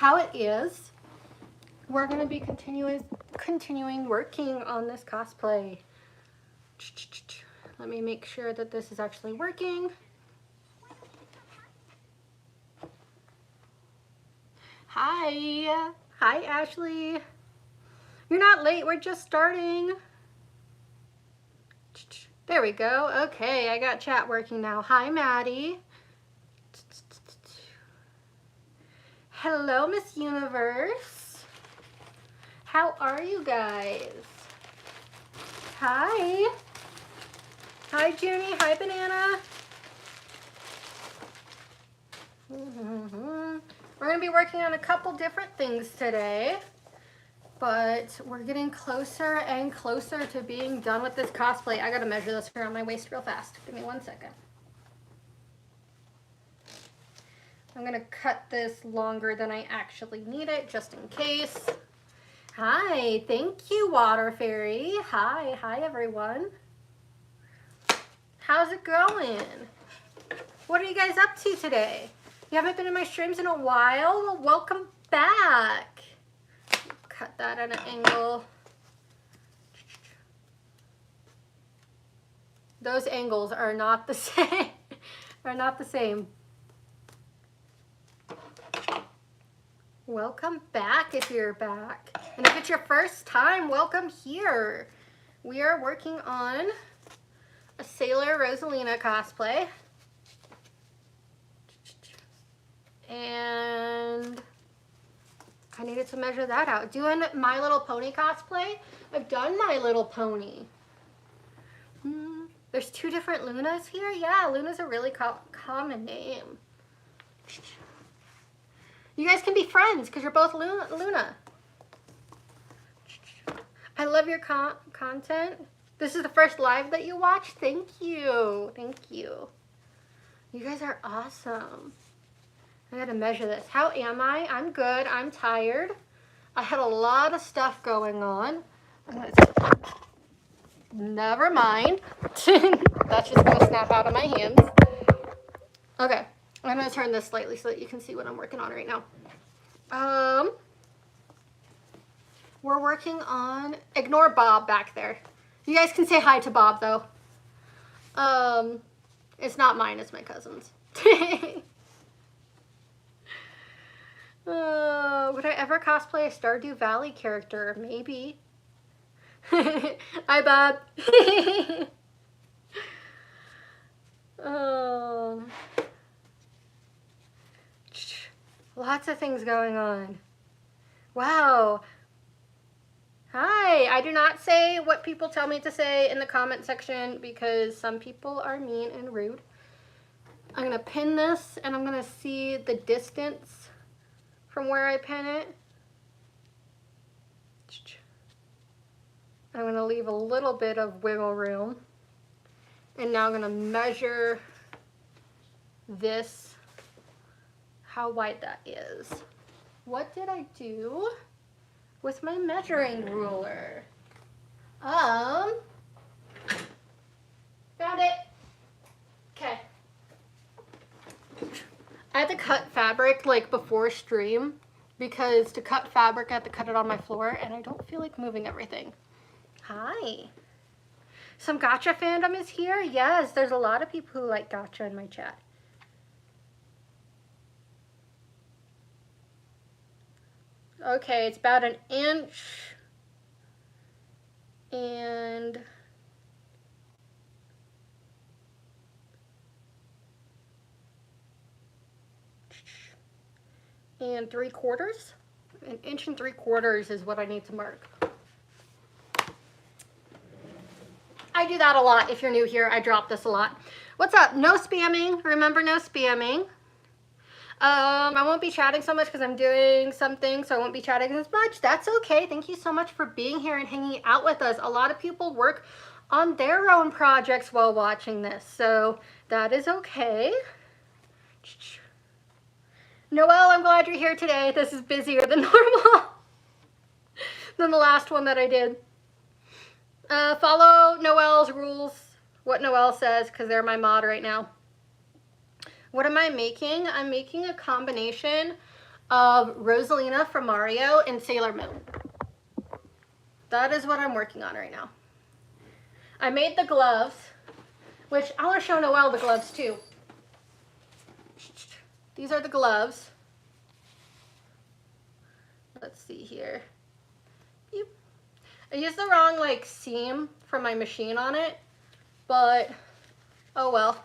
how it is. We're going to be continuing working on this cosplay. Let me make sure that this is actually working. Hi. Hi, Ashley. You're not late, we're just starting. There we go. Okay, I got chat working now. Hi, Maddie. Hello, Miss Universe. How are you guys? Hi. Hi, Junie. Hi, Banana. We're going to be working on a couple different things today, but we're getting closer and closer to being done with this cosplay. I got to measure this around my waist real fast. Give me 1 second. I'm going to cut this longer than I actually need it, just in case. Hi, thank you, Water Fairy. Hi everyone. How's it going? What are you guys up to today? You haven't been in my streams in a while? Well, welcome back. Cut that at an angle. Those angles are not the same. Are not the same. Welcome back if you're back. And if it's your first time, welcome here. We are working on a Sailor Rosalina cosplay. And I needed to measure that out. Doing My Little Pony cosplay. I've done My Little Pony. There's 2 different Lunas here. Yeah, Luna's a really common name. You guys can be friends because you're both Luna. I love your content. This is the first live that you watched. Thank you. Thank you. You guys are awesome. I gotta measure this. How am I? I'm good. I'm tired. I had a lot of stuff going on. Never mind. That's just gonna snap out of my hands. Okay. I'm gonna turn this slightly so that you can see what I'm working on right now. We're working on, ignore Bob back there. You guys can say hi to Bob though. It's not mine, it's my cousin's. Would I ever cosplay a Stardew Valley character? Maybe. Hi, Bob. Lots of things going on. Wow. Hi. I do not say what people tell me to say in the comment section because some people are mean and rude. I'm going to pin this and I'm going to see the distance from where I pin it. I'm going to leave a little bit of wiggle room. And now I'm going to measure this, how wide that is. What did I do with my measuring ruler? Found it. Okay. I had to cut fabric like before stream because to cut fabric I have to cut it on my floor and I don't feel like moving everything. Hi. Some gacha fandom is here? Yes, there's a lot of people who like gacha in my chat. Okay, it's about 1 inch and and 3/4. 1 inch and 3/4 is what I need to mark. I do that a lot. If you're new here, I drop this a lot. What's up? No spamming. Remember, no spamming. I won't be chatting so much because I'm doing something, so I won't be chatting as much. That's okay. Thank you so much for being here and hanging out with us. A lot of people work on their own projects while watching this, so that is okay. Noelle, I'm glad you're here today. This is busier than normal than the last one that I did. Follow Noelle's rules, what Noelle says, because they're my mod right now. What am I making? I'm making a combination of Rosalina from Mario and Sailor Moon. That is what I'm working on right now. I made the gloves, which I want to show Noelle the gloves too. These are the gloves. Let's see here. I used the wrong like seam from my machine on it, but oh well.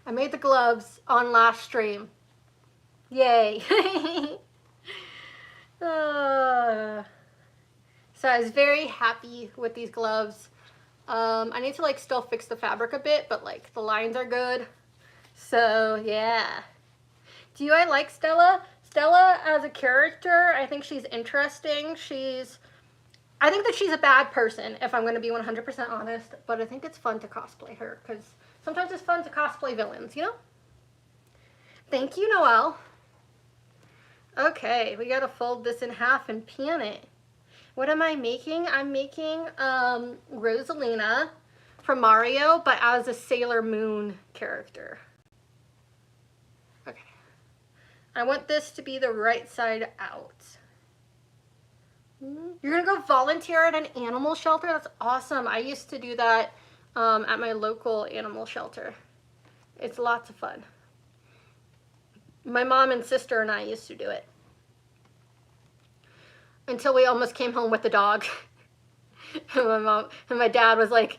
I made the gloves on last stream. Yay. So I was very happy with these gloves. I need to like still fix the fabric a bit, but like the lines are good. So yeah. Do I like Stella? Stella as a character, I think she's interesting. I think that she's a bad person, if I'm going to be 100% honest, but I think it's fun to cosplay her, because sometimes it's fun to cosplay villains, you know? Thank you, Noelle. Okay, we gotta fold this in half and pan it. What am I making? I'm making Rosalina from Mario, but as a Sailor Moon character. Okay. I want this to be the right side out. You're gonna go volunteer at an animal shelter? That's awesome. I used to do that at my local animal shelter. It's lots of fun. My mom and sister and I used to do it. Until we almost came home with the dog. And my mom and my dad was like,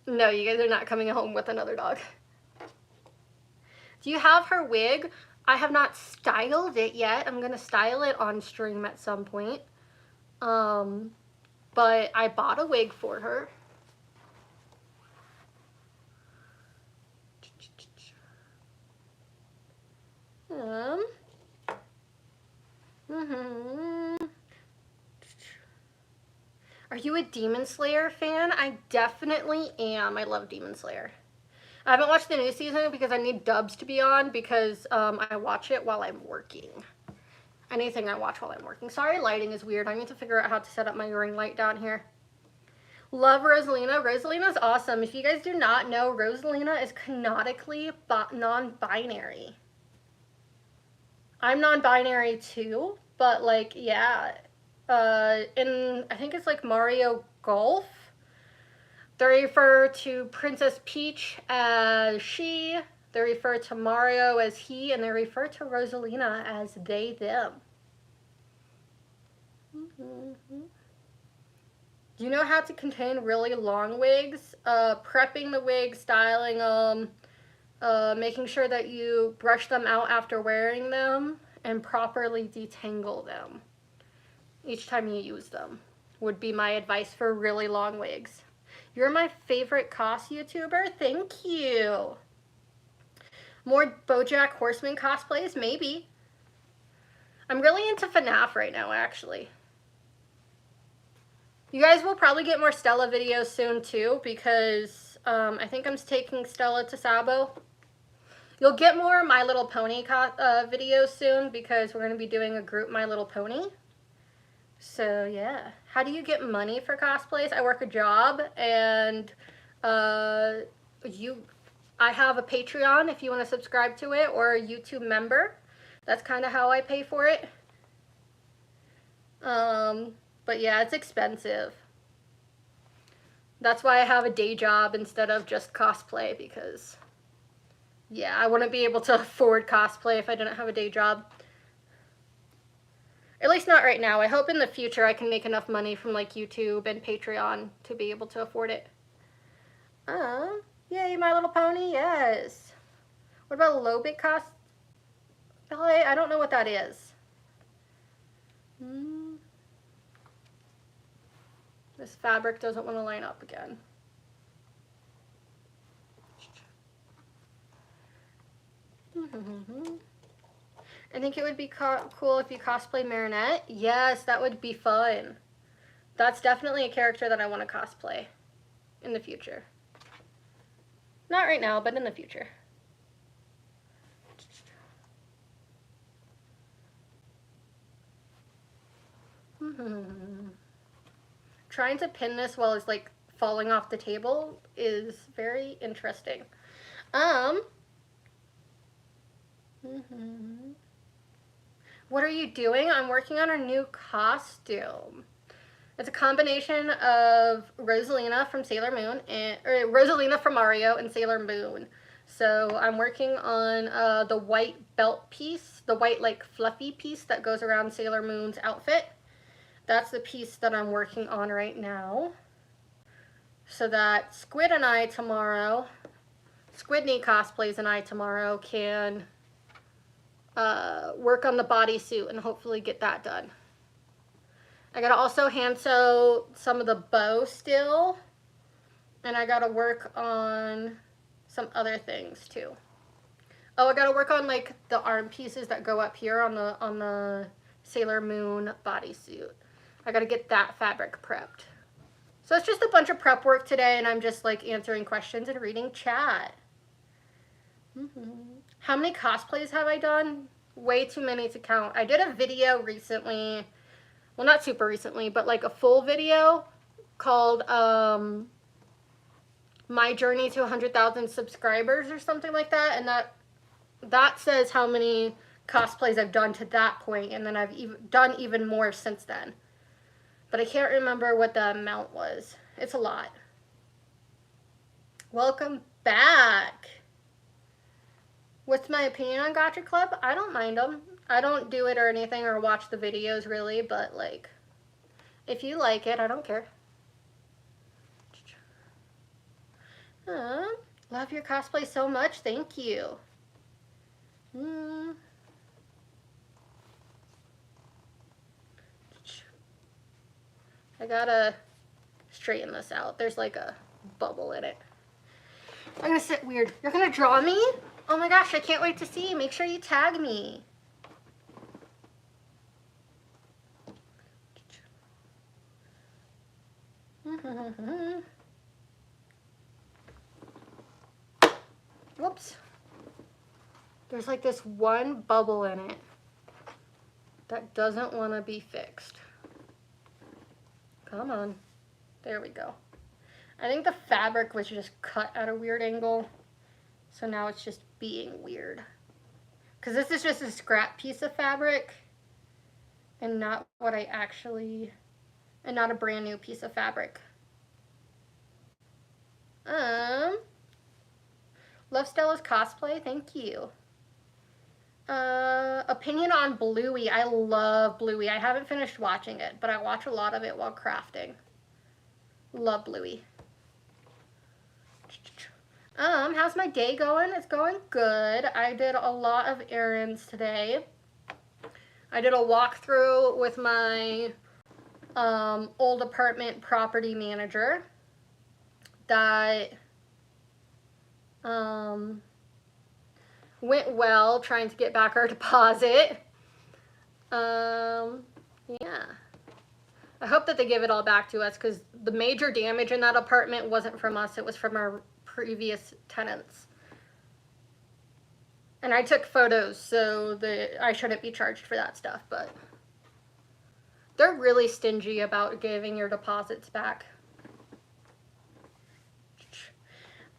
no, you guys are not coming home with another dog. Do you have her wig? I have not styled it yet. I'm gonna style it on stream at some point. But I bought a wig for her. Are you a Demon Slayer fan? I definitely am. I love Demon Slayer. I haven't watched the new season because I need dubs to be on because I watch it while I'm working. Anything I watch while I'm working. Sorry, lighting is weird. I need to figure out how to set up my ring light down here. Love Rosalina. Rosalina's awesome. If you guys do not know, Rosalina is canonically non-binary. I'm non-binary too, but like, yeah. I think it's like Mario Golf, they refer to Princess Peach as she, they refer to Mario as he, and they refer to Rosalina as they, them. Do you know how to contain really long wigs? Prepping the wigs, styling them, making sure that you brush them out after wearing them, and properly detangle them each time you use them would be my advice for really long wigs. You're my favorite cos YouTuber. Thank you. More BoJack Horseman cosplays? Maybe. I'm really into FNAF right now, actually. You guys will probably get more Stella videos soon, too, because I think I'm taking Stella to Sabo. You'll get more My Little Pony videos soon, because we're going to be doing a group My Little Pony. So, yeah. How do you get money for cosplays? I work a job, and I have a Patreon if you want to subscribe to it, or a YouTube member. That's kind of how I pay for it. But yeah, it's expensive. That's why I have a day job instead of just cosplay, because yeah, I wouldn't be able to afford cosplay if I didn't have a day job. At least not right now. I hope in the future I can make enough money from like YouTube and Patreon to be able to afford it. Yay, My Little Pony, yes. What about low-bit cosplay? I don't know what that is. This fabric doesn't want to line up again. I think it would be cool if you cosplay Marinette. Yes, that would be fun. That's definitely a character that I want to cosplay in the future. Not right now, but in the future. Trying to pin this while it's like falling off the table is very interesting. What are you doing? I'm working on a new costume. It's a combination of Rosalina from Sailor Moon or Rosalina from Mario and Sailor Moon. So I'm working on the white belt piece, the white like fluffy piece that goes around Sailor Moon's outfit. That's the piece that I'm working on right now. So that Squid and I tomorrow, Squidney Cosplays and I tomorrow can work on the bodysuit and hopefully get that done. I gotta also hand sew some of the bow still, and I gotta work on some other things too. Oh, I gotta work on like the arm pieces that go up here on the Sailor Moon bodysuit. I gotta get that fabric prepped. So it's just a bunch of prep work today, and I'm just like answering questions and reading chat. How many cosplays have I done? Way too many to count. I did a video recently, well, not super recently, but like a full video called My Journey to 100,000 Subscribers or something like that, and that says how many cosplays I've done to that point, and then I've done even more since then. But I can't remember what the amount was. It's a lot. Welcome back. What's my opinion on Gotcha Club? I don't mind them. I don't do it or anything or watch the videos really, but like, if you like it, I don't care. Love your cosplay so much. Thank you. I gotta straighten this out. There's like a bubble in it. I'm gonna sit weird. You're gonna draw me? Oh my gosh, I can't wait to see. Make sure you tag me. Whoops. There's like this one bubble in it that doesn't want to be fixed. Come on. There we go. I think the fabric was just cut at a weird angle. So now it's just being weird. Because this is just a scrap piece of fabric. And not what I actually... And not a brand new piece of fabric. Love Stella's cosplay. Thank you. Opinion on Bluey. I love Bluey. I haven't finished watching it, but I watch a lot of it while crafting. Love Bluey. How's my day going? It's going good. I did a lot of errands today. I did a walkthrough with my old apartment property manager that went well, trying to get back our deposit. Yeah. I hope that they give it all back to us, because the major damage in that apartment wasn't from us, it was from our previous tenants. And I took photos, so I shouldn't be charged for that stuff, but they're really stingy about giving your deposits back.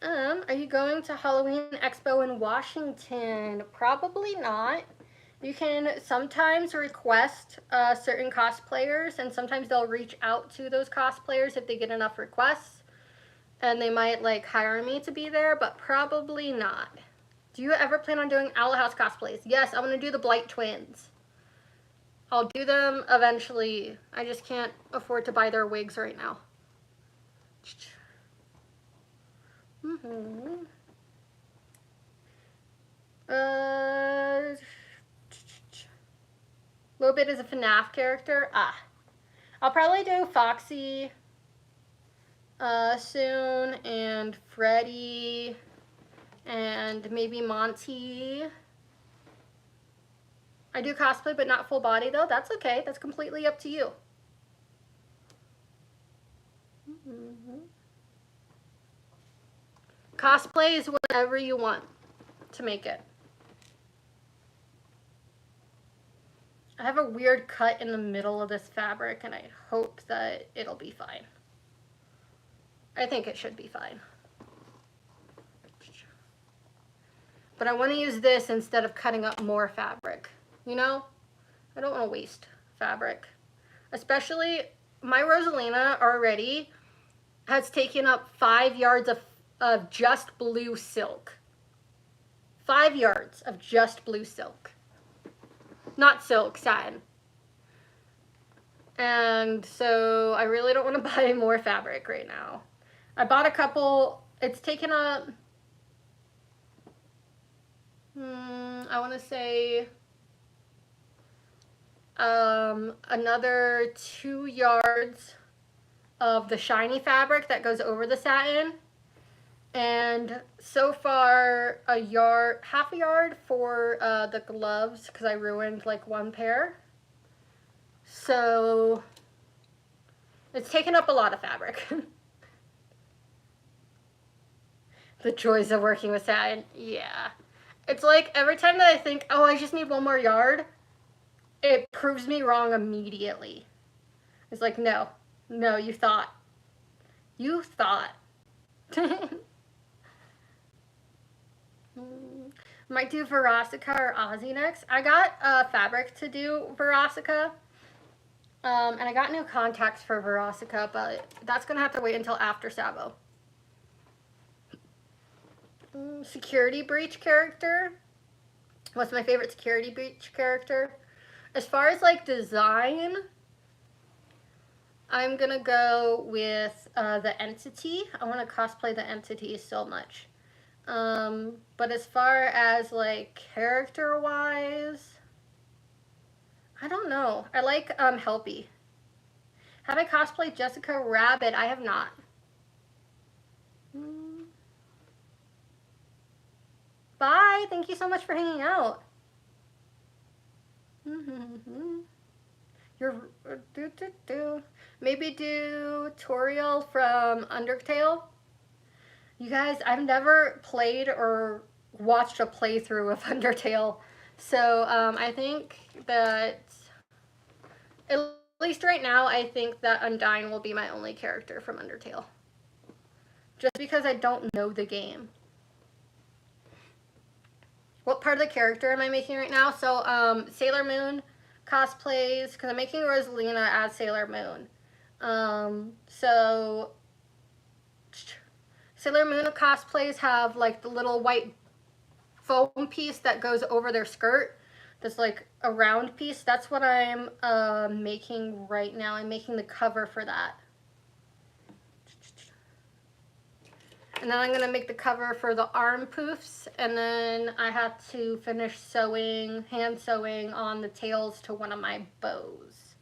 Are you going to Halloween Expo in Washington? Probably not. You can sometimes request certain cosplayers, and sometimes they'll reach out to those cosplayers if they get enough requests, and they might like hire me to be there, but probably not. Do you ever plan on doing Owl House cosplays? Yes, I'm going to do the Blight Twins. I'll do them eventually. I just can't afford to buy their wigs right now. Little bit is a FNAF character. I'll probably do Foxy soon, and Freddy, and maybe Monty. I do cosplay, but not full body though. That's okay. That's completely up to you. Cosplay is whatever you want to make it. I have a weird cut in the middle of this fabric, and I hope that it'll be fine. I think it should be fine. But I want to use this instead of cutting up more fabric, you know? I don't want to waste fabric. Especially my Rosalina already has taken up 5 yards of just blue silk. 5 yards of just blue silk. Not silk, satin. And so I really don't want to buy more fabric right now. I bought a couple. It's taken up, I want to say another 2 yards of the shiny fabric that goes over the satin. And so far half a yard for the gloves, because I ruined like one pair. So it's taken up a lot of fabric. The joys of working with satin. Yeah. It's like every time that I think, oh, I just need one more yard, it proves me wrong immediately. It's like, no, you thought. You thought. Might do Verosica or Aussie next. I got fabric to do Verosica. And I got new contacts for Verosica, but that's going to have to wait until after Sabo. Security breach character. What's my favorite security breach character? As far as like design, I'm going to go with the Entity. I want to cosplay the Entity so much. But as far as like character-wise, I don't know. I like Helpy. Have I cosplayed Jessica Rabbit? I have not. Bye. Thank you so much for hanging out. You're maybe do Toriel from Undertale. You guys, I've never played or watched a playthrough of Undertale, so I think that at least right now, I think that Undyne will be my only character from Undertale, just because I don't know the game. What part of the character am I making right now? So Sailor Moon cosplays, because I'm making Rosalina as Sailor Moon. So Sailor Moon cosplays have like the little white foam piece that goes over their skirt. That's like a round piece. That's what I'm making right now. I'm making the cover for that. And then I'm going to make the cover for the arm poofs. And then I have to finish sewing, hand sewing on the tails to one of my bows.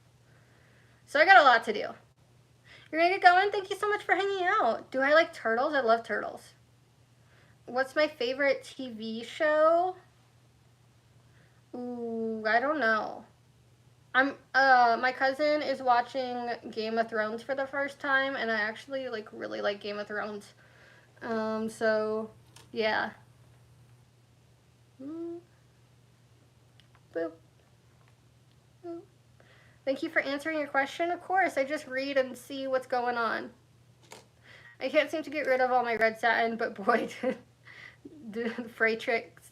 So I got a lot to do. You're going to get going? Thank you so much for hanging out. Do I like turtles? I love turtles. What's my favorite TV show? Ooh, I don't know. My cousin is watching Game of Thrones for the first time, and I actually like really like Game of Thrones. So yeah. Boop. Boop. Thank you for answering your question. Of course, I just read and see what's going on. I can't seem to get rid of all my red satin, but boy, the fray tricks.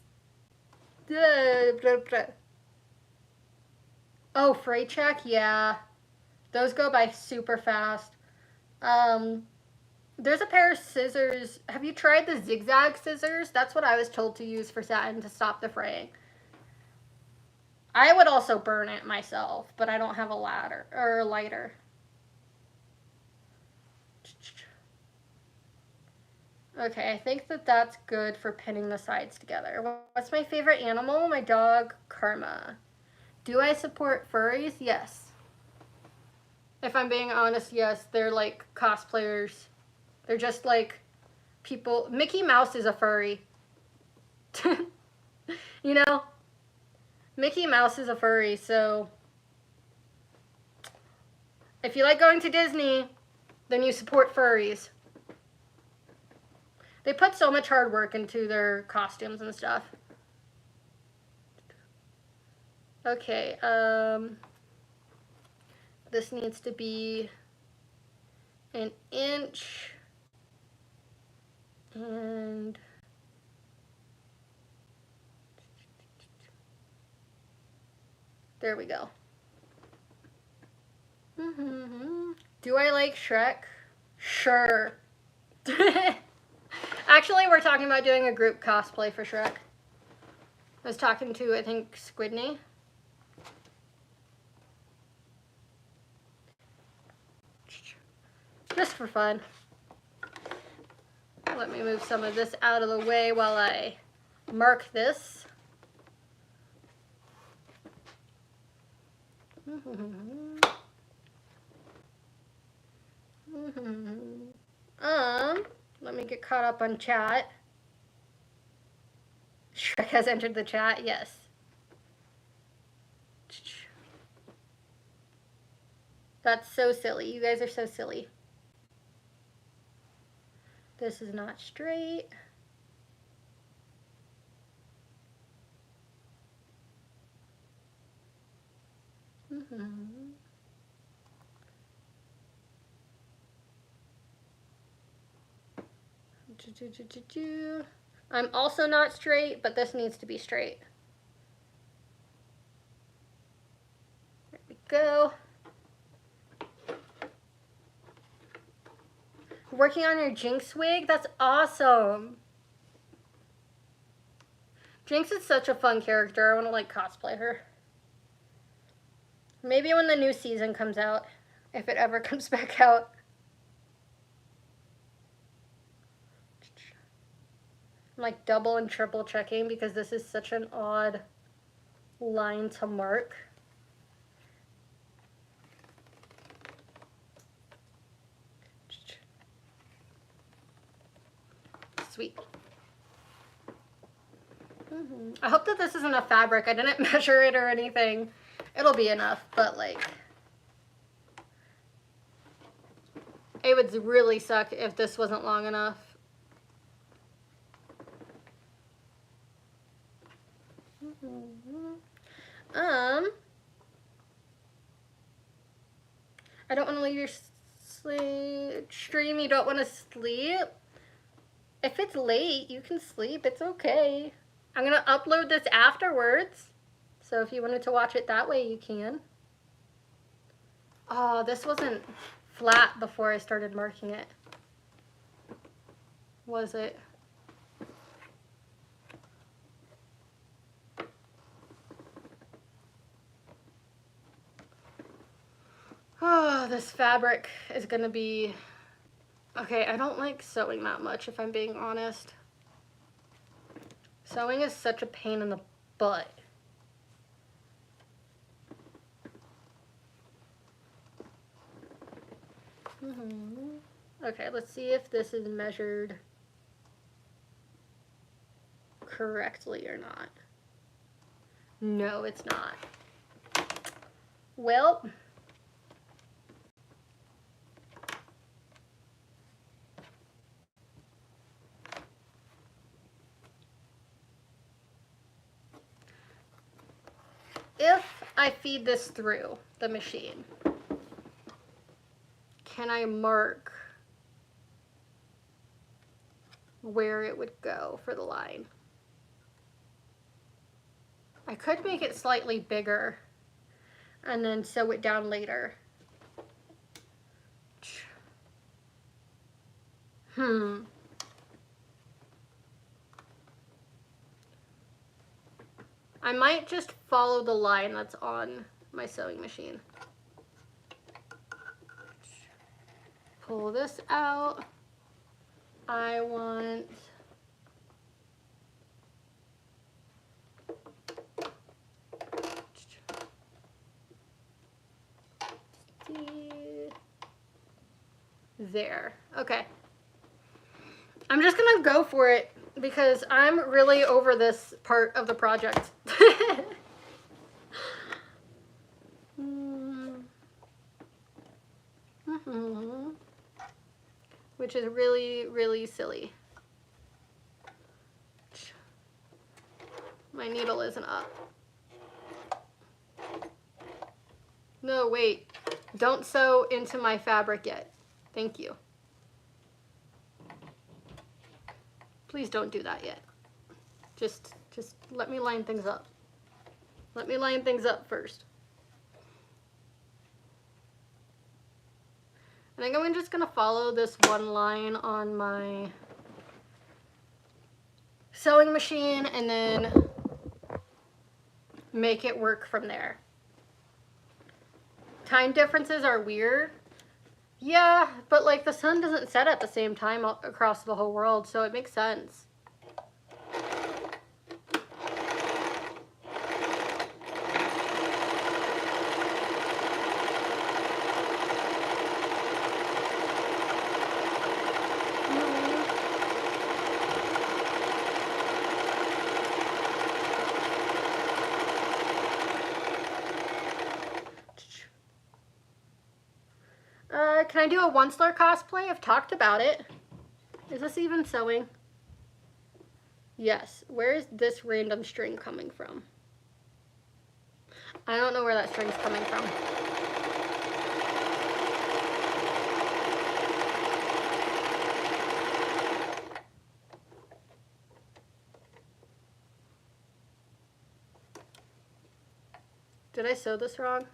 Oh, fray check? Yeah. Those go by super fast. There's a pair of scissors. Have you tried the zigzag scissors? That's what I was told to use for satin to stop the fraying. I would also burn it myself, but I don't have a ladder or a lighter. Okay, I think that that's good for pinning the sides together. What's my favorite animal? My dog, Karma. Do I support furries? Yes. If I'm being honest, yes. They're like cosplayers. They're just like people. Mickey Mouse is a furry. You know? Mickey Mouse is a furry, so if you like going to Disney, then you support furries. They put so much hard work into their costumes and stuff. Okay, this needs to be an inch and There we go. Do I like Shrek? Sure. Actually, we're talking about doing a group cosplay for Shrek. I was talking to, I think, Squidney. Just for fun. Let me move some of this out of the way while I mark this. Let me get caught up on chat. Shrek has entered the chat, yes. That's so silly. You guys are so silly. This is not straight. I'm also not straight, but this needs to be straight. There we go. Working on your Jinx wig? That's awesome. Jinx is such a fun character. I want to like cosplay her. Maybe when the new season comes out, if it ever comes back out. I'm like double and triple checking because this is such an odd line to mark. Sweet. I hope that this is enough fabric. I didn't measure it or anything. It'll be enough, but like, it would really suck if this wasn't long enough. I don't want to leave your stream. You don't want to sleep? If it's late, you can sleep. It's okay. I'm going to upload this afterwards. So if you wanted to watch it that way, you can. Oh, this wasn't flat before I started marking it. Was it? Oh, this fabric is going to be... Okay, I don't like sewing that much, if I'm being honest. Sewing is such a pain in the butt. Okay, let's see if this is measured correctly or not. No, it's not. Well... if I feed this through the machine, can I mark where it would go for the line? I could make it slightly bigger and then sew it down later. I might just follow the line that's on my sewing machine. Pull this out. I want... There. Okay. I'm just gonna go for it because I'm really over this part of the project. Which is really, really silly. My needle isn't up. No, wait. Don't sew into my fabric yet. Thank you. Please don't do that yet. Just let me line things up. Let me line things up first. I think I'm just gonna follow this one line on my sewing machine and then make it work from there. Time differences are weird. Yeah, but like the sun doesn't set at the same time across the whole world, so it makes sense. Can I do a Onceler cosplay? I've talked about it. Is this even sewing? Yes. Where is this random string coming from? I don't know where that string's coming from. Did I sew this wrong?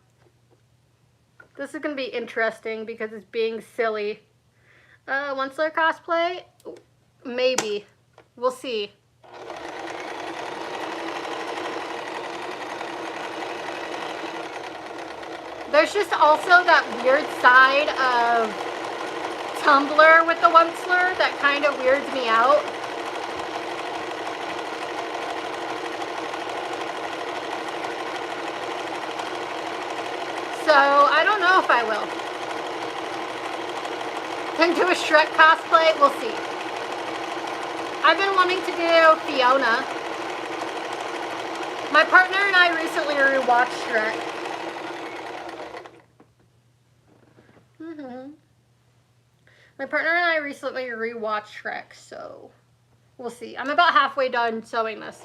This is going to be interesting because it's being silly. Onceler cosplay? Maybe. We'll see. There's just also that weird side of Tumblr with the Onceler that kind of weirds me out. So, I don't know if I will. Then do a Shrek cosplay, we'll see. I've been wanting to do Fiona. My partner and I recently rewatched Shrek. My partner and I recently rewatched Shrek, so we'll see. I'm about halfway done sewing this.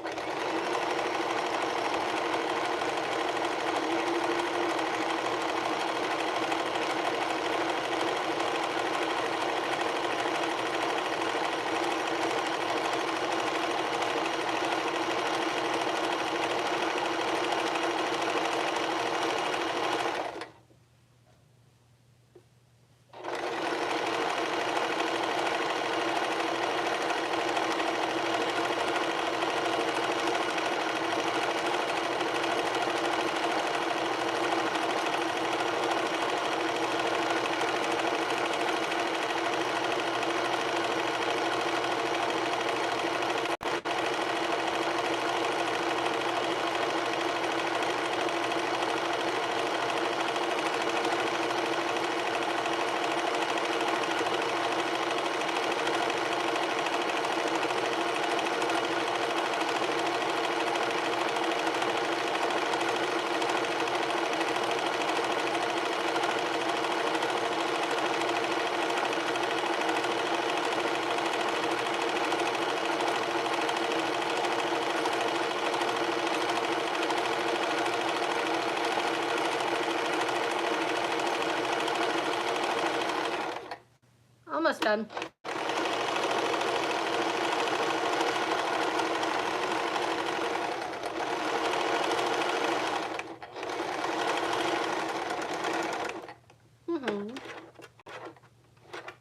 Almost done.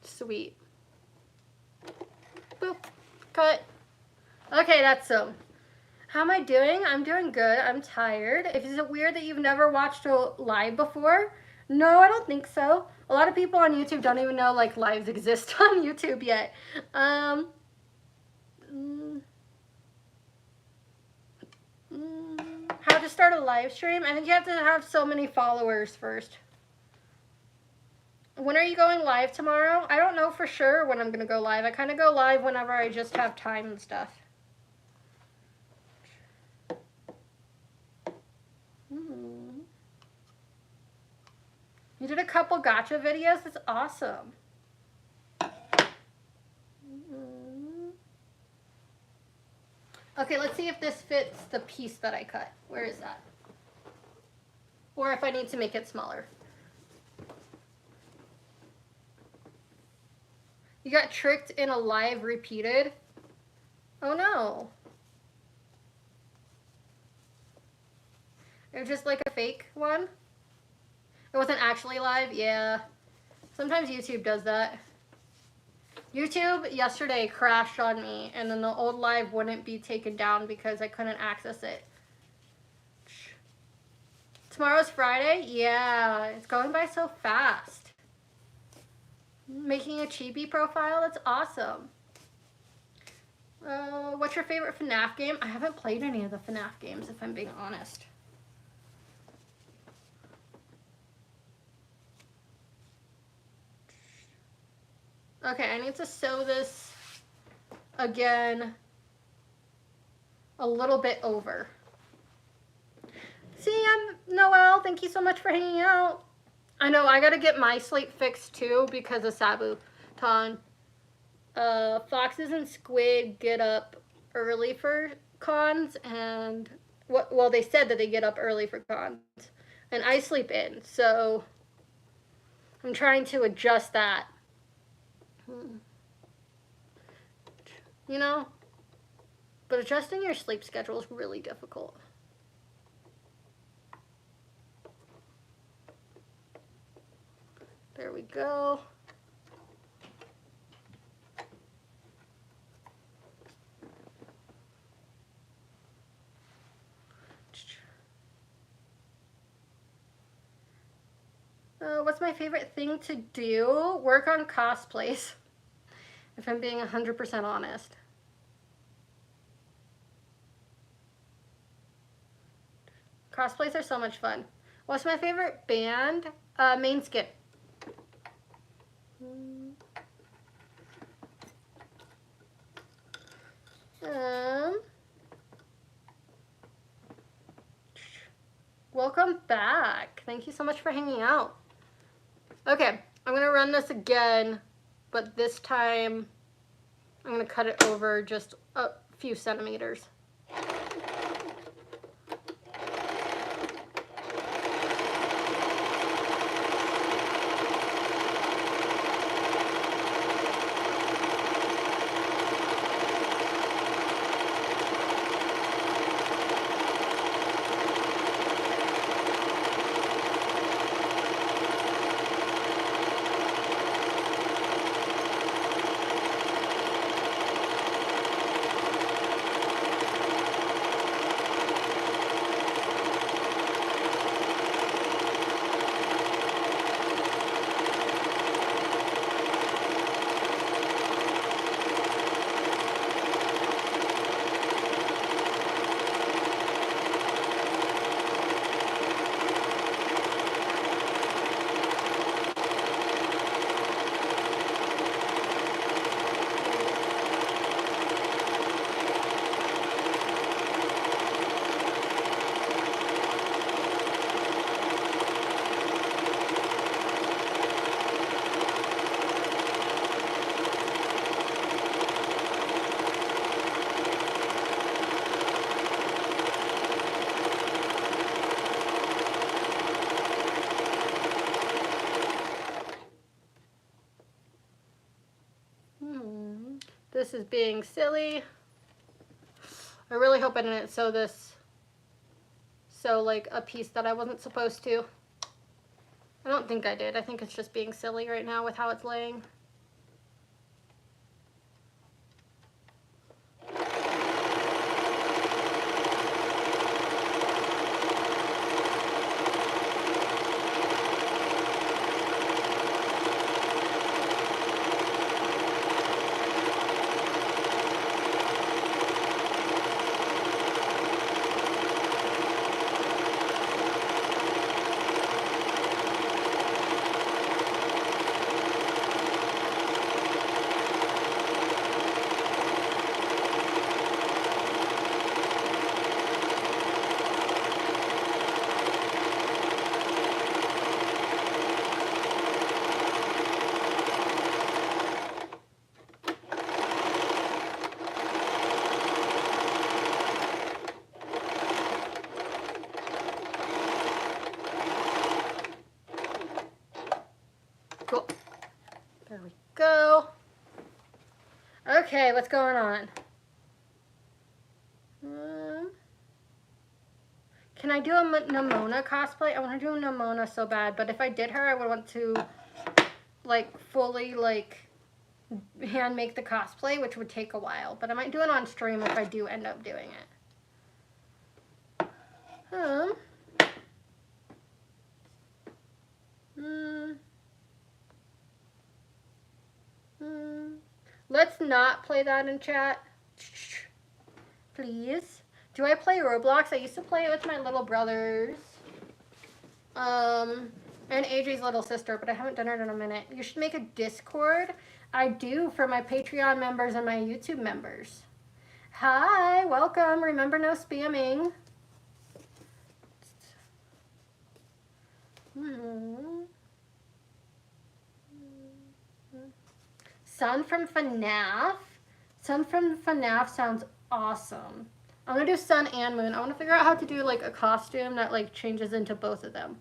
Sweet. Boop. Cut. Okay, that's sewn. How am I doing? I'm doing good. I'm tired. Is it weird that you've never watched a live before? No, I don't think so. A lot of people on YouTube don't even know like lives exist on YouTube yet. How to start a live stream? I think you have to have so many followers first. When are you going live tomorrow? I don't know for sure when I'm going to go live. I kind of go live whenever I just have time and stuff. You did a couple gotcha videos? That's awesome. Okay, let's see if this fits the piece that I cut. Where is that? Or if I need to make it smaller. You got tricked in a live repeated? Oh no. It was just like a fake one? It wasn't actually live? Yeah. Sometimes YouTube does that. YouTube yesterday crashed on me, and then the old live wouldn't be taken down because I couldn't access it. Tomorrow's Friday? Yeah, it's going by so fast. Making a chibi profile? That's awesome. What's your favorite FNAF game? I haven't played any of the FNAF games, if I'm being honest. Okay, I need to sew this again a little bit over. See, Noelle. Thank you so much for hanging out. I know, I gotta get my sleep fixed too because of Sabuton. Foxes and squid get up early for cons, and well, they said that they get up early for cons, and I sleep in, so I'm trying to adjust that. You know, but adjusting your sleep schedule is really difficult. There we go. What's my favorite thing to do? Work on cosplays, if I'm being 100% honest. Cosplays are so much fun. What's my favorite band? Main Skin. Welcome back. Thank you so much for hanging out. Okay, I'm gonna run this again, but this time I'm gonna cut it over just a few centimeters. This is being silly. I really hope I didn't sew like a piece that I wasn't supposed to. I don't think I did. I think it's just being silly right now with how it's laying. Cool. There we go. Okay, what's going on? Can I do a Nimona cosplay? I want to do a Nimona so bad, but if I did her, I would want to like fully like hand make the cosplay, which would take a while, but I might do it on stream if I do end up doing it. Let's not play that in chat, please. Do I play Roblox? I used to play it with my little brothers, and AJ's little sister, but I haven't done it in a minute. You should make a Discord. I do for my Patreon members and my YouTube members. Hi, welcome. Remember, no spamming. Sun from FNAF. Sun from FNAF sounds awesome. I'm gonna do Sun and Moon. I want to figure out how to do like a costume that like changes into both of them.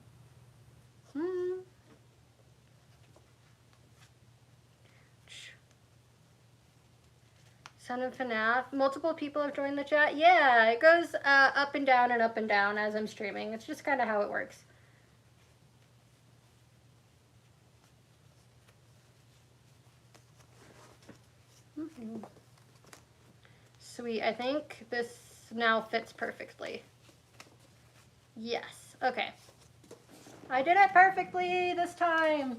Sun and FNAF. Multiple people have joined the chat. Yeah, it goes up and down as I'm streaming. It's just kind of how it works. Sweet. I think this now fits perfectly. Yes. Okay. I did it perfectly this time.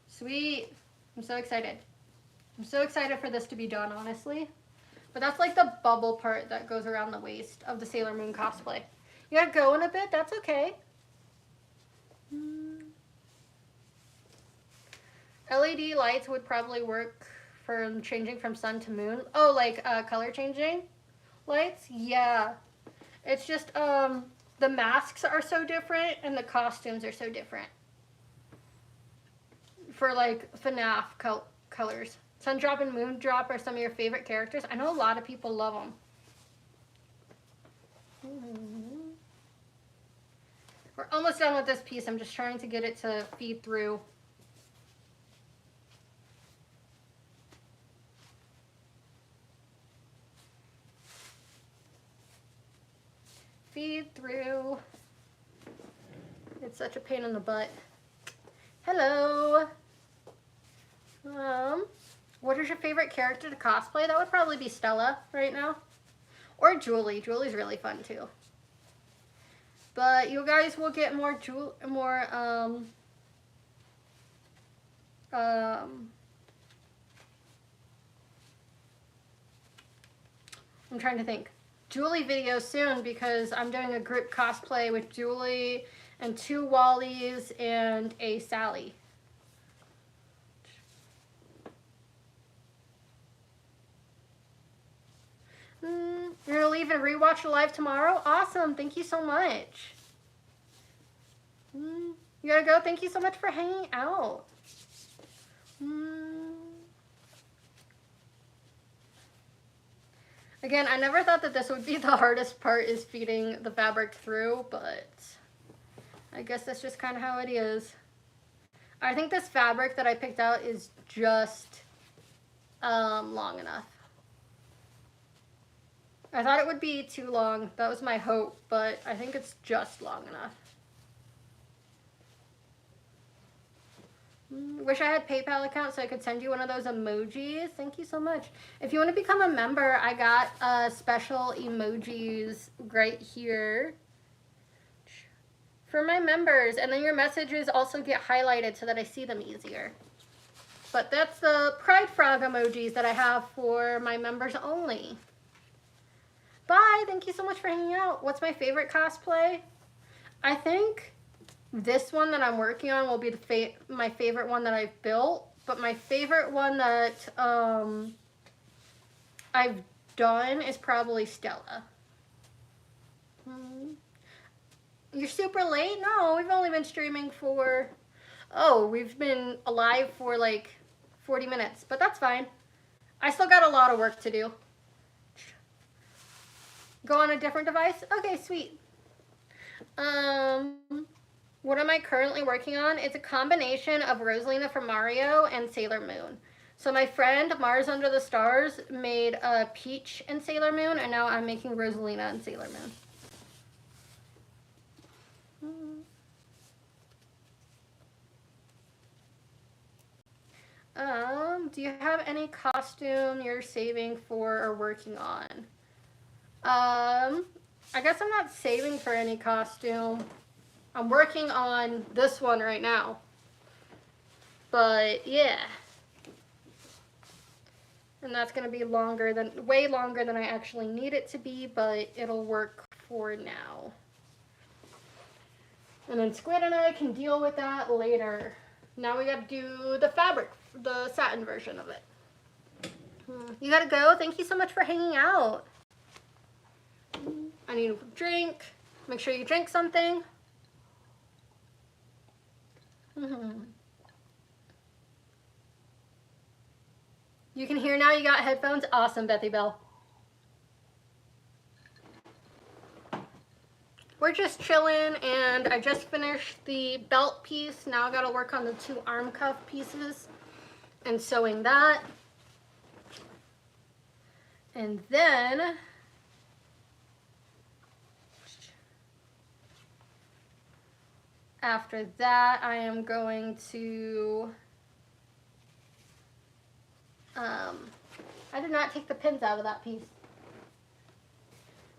Sweet. I'm so excited. I'm so excited for this to be done, honestly. But that's like the bubble part that goes around the waist of the Sailor Moon cosplay. You gotta go in a bit. That's okay. LED lights would probably work for changing from sun to moon. Oh, like color changing lights? Yeah. It's just the masks are so different and the costumes are so different. For like FNAF colors. Sundrop and Moondrop are some of your favorite characters. I know a lot of people love them. We're almost done with this piece. I'm just trying to get it to feed through. Feed through. It's such a pain in the butt. Hello. What is your favorite character to cosplay? That would probably be Stella right now. Or Julie. Julie's really fun too. But you guys will get more I'm trying to think. Julie videos soon because I'm doing a group cosplay with Julie and 2 Wallies and a Sally. You're gonna leave and rewatch the live tomorrow? Awesome, thank you so much. You gotta go, thank you so much for hanging out. Again, I never thought that this would be the hardest part, is feeding the fabric through, but I guess that's just kind of how it is. I think this fabric that I picked out is just long enough. I thought it would be too long. That was my hope, but I think it's just long enough. Wish I had PayPal account so I could send you one of those emojis. Thank you so much. If you want to become a member, I got special emojis right here for my members. And then your messages also get highlighted so that I see them easier. But that's the Pride Frog emojis that I have for my members only. Bye. Thank you so much for hanging out. What's my favorite cosplay? I think this one that I'm working on will be my favorite one that I've built. But my favorite one that I've done is probably Stella. You're super late? No, we've only been streaming for... Oh, we've been alive for like 40 minutes. But that's fine. I still got a lot of work to do. Go on a different device? Okay, sweet. What am I currently working on? It's a combination of Rosalina from Mario and Sailor Moon. So my friend Mars Under the Stars made Peach and Sailor Moon, and now I'm making Rosalina and Sailor Moon. Do you have any costume you're saving for or working on? I guess I'm not saving for any costume. I'm working on this one right now. But yeah. And that's going to be way longer than I actually need it to be, but it'll work for now. And then Squid and I can deal with that later. Now we got to do the fabric, the satin version of it. You got to go. Thank you so much for hanging out. I need a drink. Make sure you drink something. You can hear now, you got headphones? Awesome, Bethy Bell. We're just chilling, and I just finished the belt piece. Now I gotta work on the 2 arm cuff pieces and sewing that. And then after that, I am going to I did not take the pins out of that piece.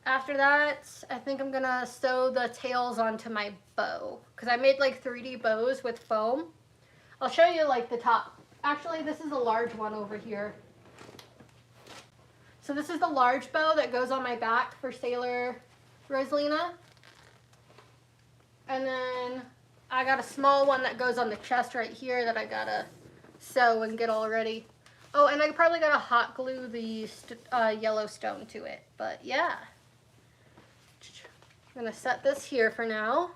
After that, I think I'm gonna sew the tails onto my bow, because I made like 3D bows with foam. I'll show you like the top. Actually, this is a large one over here. So this is the large bow that goes on my back for Sailor Rosalina. And then I got a small one that goes on the chest right here that I gotta sew and get all ready. Oh, and I probably gotta hot glue the yellow stone to it, but yeah. I'm gonna set this here for now.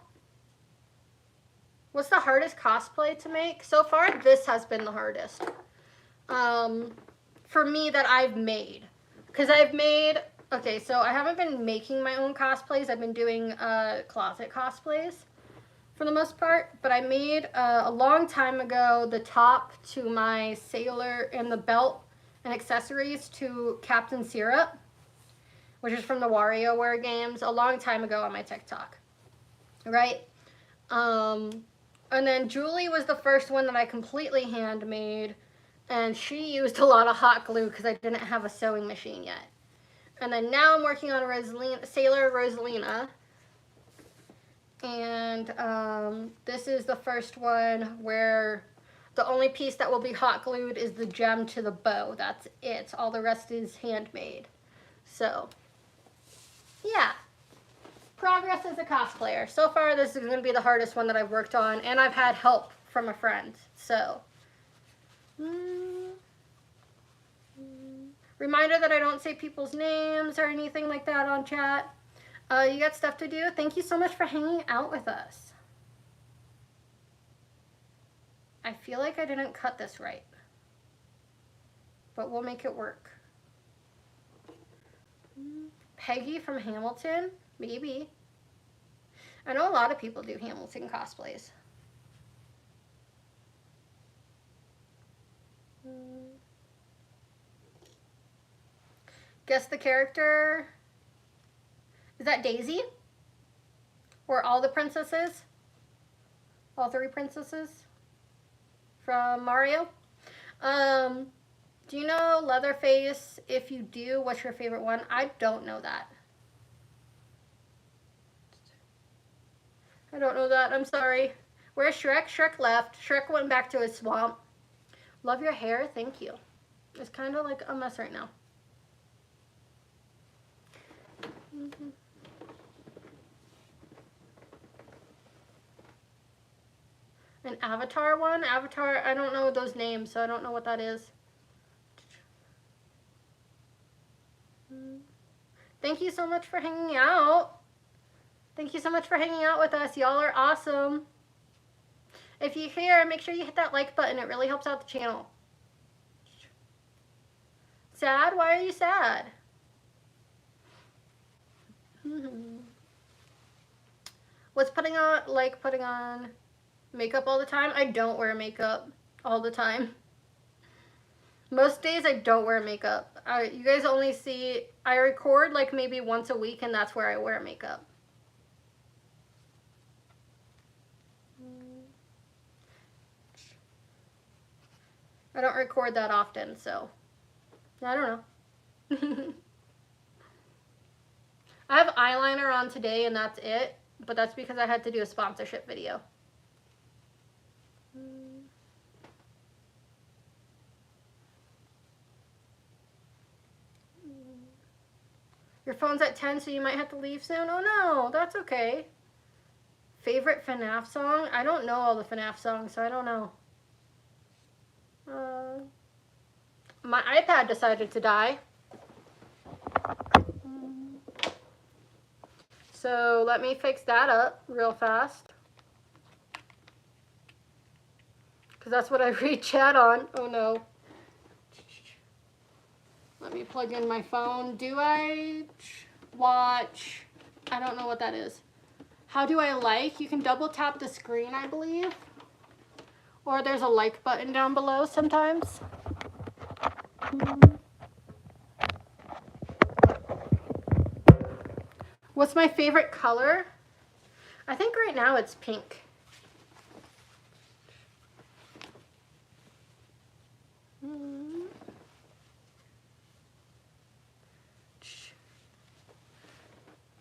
What's the hardest cosplay to make? So far, this has been the hardest. For me, that I've made. Because I've made, okay, so I haven't been making my own cosplays. I've been doing closet cosplays for the most part. But I made, a long time ago, the top to my sailor and the belt and accessories to Captain Syrup, which is from the WarioWare games, a long time ago on my TikTok, right? And then Julie was the first one that I completely handmade, and she used a lot of hot glue because I didn't have a sewing machine yet. And then now I'm working on Sailor Rosalina, and this is the first one where the only piece that will be hot glued is the gem to the bow. That's it. All the rest is handmade. So, yeah. Progress as a cosplayer. So far, this is going to be the hardest one that I've worked on, and I've had help from a friend. So, reminder that I don't say people's names or anything like that on chat. You got stuff to do. Thank you so much for hanging out with us. I feel like I didn't cut this right, but we'll make it work. Peggy from Hamilton? Maybe. I know a lot of people do Hamilton cosplays. Guess the character. Is that Daisy? Or all the princesses? All 3 princesses from Mario? Do you know Leatherface? If you do, what's your favorite one? I don't know that. I don't know that. I'm sorry. Where's Shrek? Shrek left. Shrek went back to his swamp. Love your hair. Thank you. It's kind of like a mess right now. An Avatar one? Avatar, I don't know those names, so I don't know what that is. Thank you so much for hanging out. Thank you so much for hanging out with us. Y'all are awesome. If you're here, make sure you hit that like button. It really helps out the channel. Sad? Why are you sad? What's putting on makeup all the time? I don't wear makeup all the time. Most days I don't wear makeup. You guys only see, I record like maybe once a week, and that's where I wear makeup. I don't record that often, so I don't know. I have eyeliner on today and that's it, but that's because I had to do a sponsorship video. Your phone's at 10, so you might have to leave soon. Oh no, that's okay. Favorite FNAF song? I don't know all the FNAF songs, so I don't know. My iPad decided to die. So let me fix that up real fast. Because that's what I read chat on. Oh no. Let me plug in my phone. Do I watch? I don't know what that is. How do I like? You can double tap the screen, I believe. Or there's a like button down below sometimes. What's my favorite color? I think right now it's pink.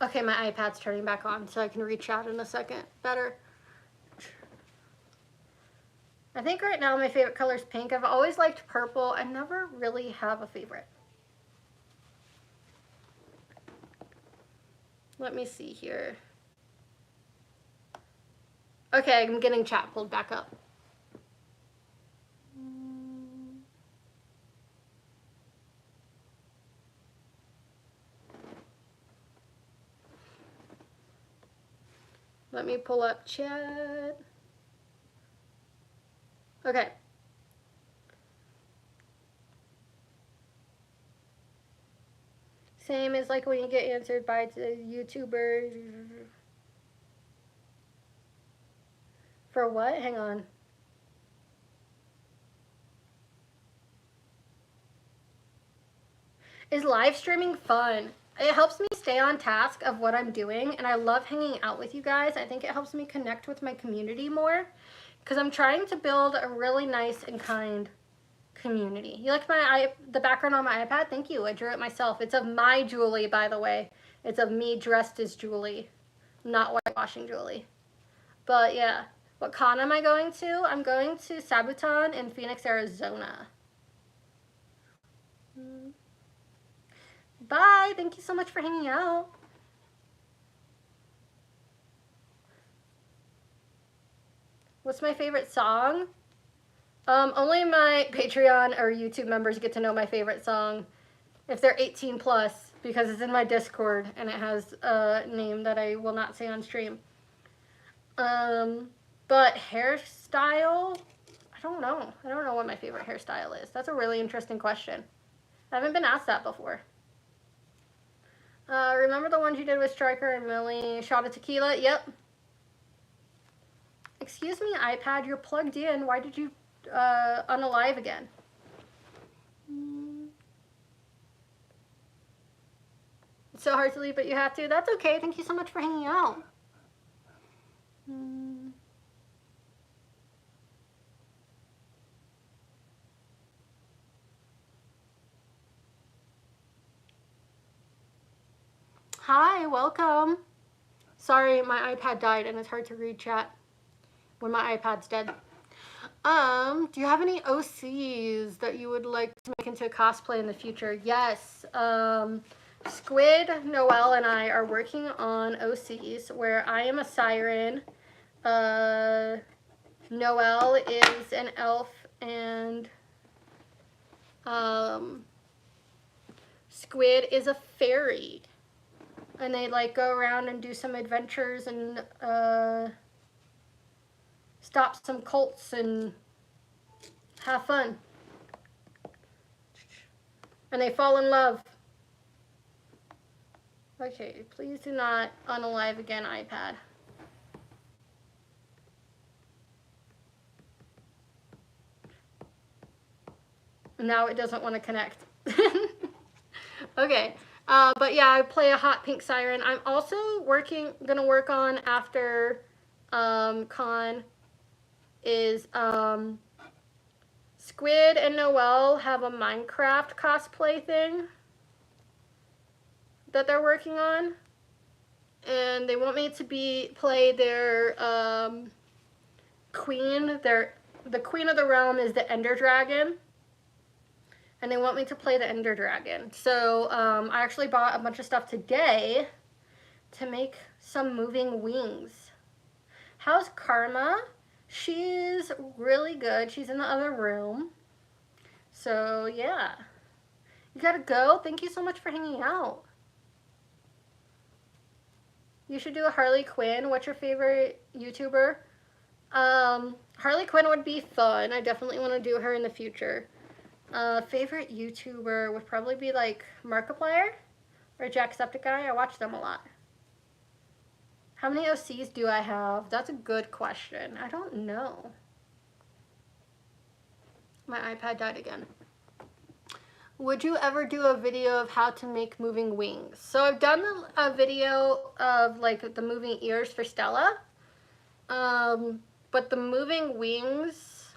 Okay, my iPad's turning back on, so I can reach out in a second better. I think right now my favorite color is pink. I've always liked purple. I never really have a favorite. Let me see here. Okay, I'm getting chat pulled back up. Let me pull up chat. Okay. Same as like when you get answered by the YouTuber. For what? Hang on. Is live streaming fun? It helps me stay on task of what I'm doing, and I love hanging out with you guys. I think it helps me connect with my community more, because I'm trying to build a really nice and kind community. You like the background on my iPad? Thank you. I drew it myself. It's of my Julie, by the way. It's of me dressed as Julie, not whitewashing Julie. But yeah, what con am I going to? I'm going to Sabuton in Phoenix, Arizona. Bye. Thank you so much for hanging out. What's my favorite song? Only my Patreon or YouTube members get to know my favorite song if they're 18 plus, because it's in my Discord and it has a name that I will not say on stream. But hairstyle, I don't know. I don't know what my favorite hairstyle is. That's a really interesting question. I haven't been asked that before. Remember the ones you did with Striker and Millie? Shot of tequila? Yep. Excuse me, iPad, you're plugged in. Why did you unalive again? It's so hard to leave, but you have to. That's okay. Thank you so much for hanging out. Hi, welcome. Sorry, my iPad died and it's hard to read chat when my iPad's dead. Do you have any OCs that you would like to make into a cosplay in the future? Yes. Squid, Noelle, and I are working on OCs where I am a siren. Noelle is an elf, and Squid is a fairy. And they like go around and do some adventures and stop some cults and have fun. And they fall in love. Okay, please do not unalive again, iPad. Now it doesn't want to connect. Okay. But yeah, I play a hot pink siren. I'm also gonna work on after con is Squid and Noelle have a Minecraft cosplay thing that they're working on. And they want me to play their queen. The queen of the realm is the Ender Dragon. And they want me to play the Ender Dragon. So I actually bought a bunch of stuff today to make some moving wings. How's Karma? She's really good. She's in the other room. So yeah. You gotta go. Thank you so much for hanging out. You should do a Harley Quinn. What's your favorite YouTuber? Harley Quinn would be fun. I definitely want to do her in the future. Favorite YouTuber would probably be like Markiplier or Jacksepticeye. I watch them a lot. How many OCs do I have? That's a good question. I don't know. My iPad died again. Would you ever do a video of how to make moving wings? So I've done a video of like the moving ears for Stella. But the moving wings,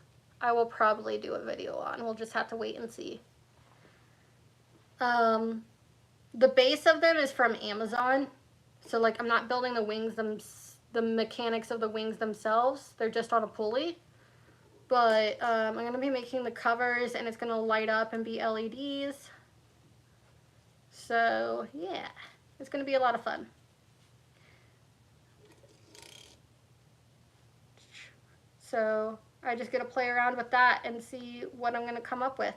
I will probably do a video on. We'll just have to wait and see. The base of them is from Amazon. So like I'm not building the wings, the mechanics of the wings themselves. They're just on a pulley. But I'm going to be making the covers, and it's going to light up and be LEDs. So, yeah. It's going to be a lot of fun. So, I just get to play around with that and see what I'm going to come up with.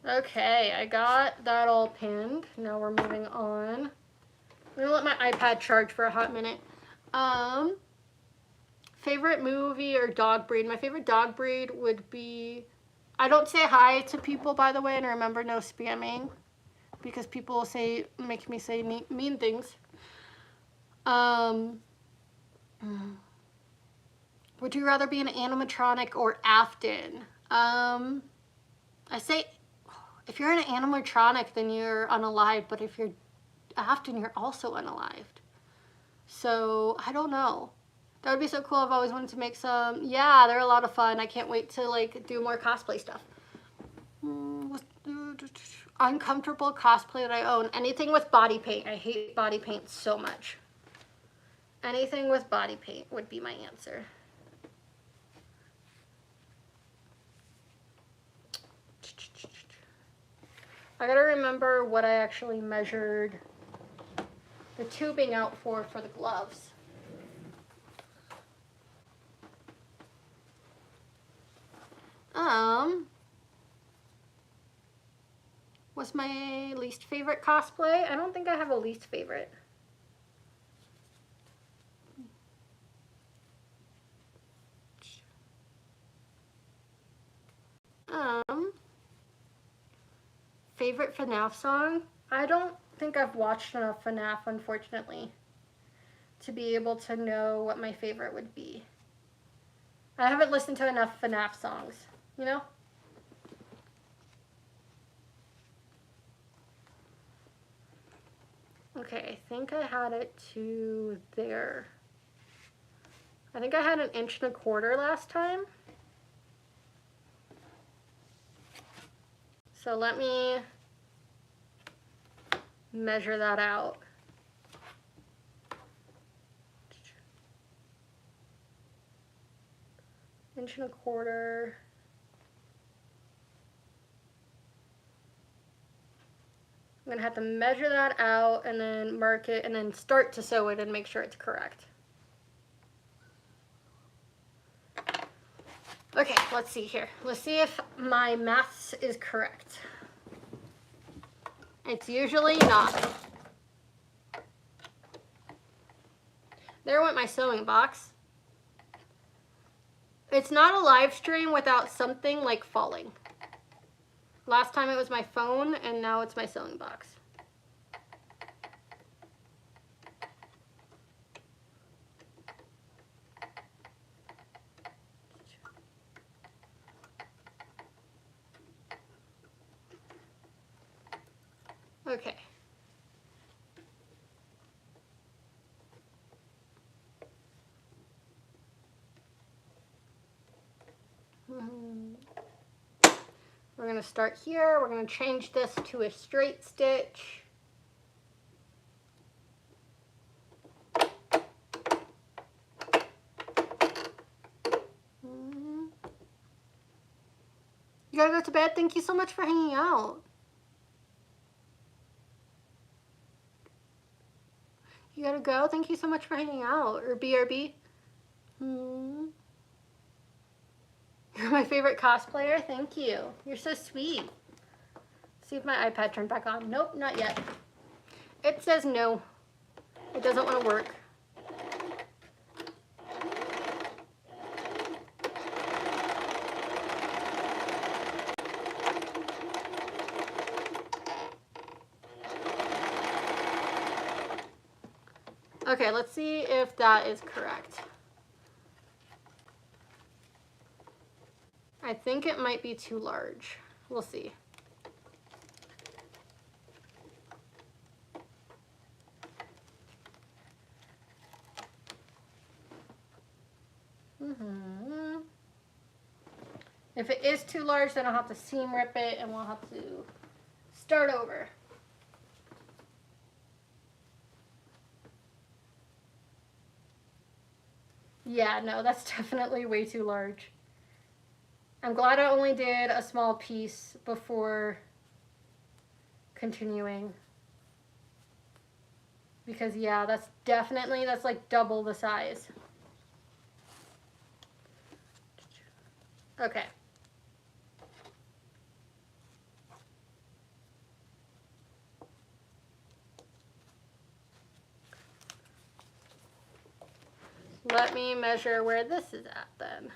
Okay, I got that all pinned. Now we're moving on. I'm going to let my iPad charge for a hot minute. Favorite movie or dog breed? My favorite dog breed would be, I don't say hi to people, by the way, and remember, no spamming, because people will make me say mean things. Would you rather be an animatronic or Afton? I say, if you're an animatronic, then you're unalived, but if you're Afton, you're also unalived. So, I don't know. That would be so cool. I've always wanted to make some. Yeah, they're a lot of fun. I can't wait to like do more cosplay stuff. Uncomfortable cosplay that I own. Anything with body paint. I hate body paint so much. Anything with body paint would be my answer. I gotta remember what I actually measured the tubing out for the gloves. What's my least favorite cosplay? I don't think I have a least favorite. Favorite FNAF song? I don't think I've watched enough FNAF, unfortunately, to be able to know what my favorite would be. I haven't listened to enough FNAF songs, you know? Okay, I think I had it to there. I think I had 1.25 inches last time. So let me measure that out. 1.25 inches. I'm gonna have to measure that out and then mark it and then start to sew it and make sure it's correct. Okay, let's see here. Let's see if my maths is correct. It's usually not. There went my sewing box. It's not a live stream without something like falling. Last time it was my phone, and now it's my sewing box. Okay. to start here. We're going to change this to a straight stitch. You gotta go to bed? Thank you so much for hanging out. You gotta go? Thank you so much for hanging out. Or BRB. You're my favorite cosplayer. Thank you. You're so sweet. See if my iPad turned back on. Nope, not yet. It says no. It doesn't want to work. Okay, let's see if that is correct. I think it might be too large. We'll see. If it is too large, then I'll have to seam rip it and we'll have to start over. Yeah, no, that's definitely way too large. I'm glad I only did a small piece before continuing. Because yeah, that's like double the size. Okay. Let me measure where this is at then.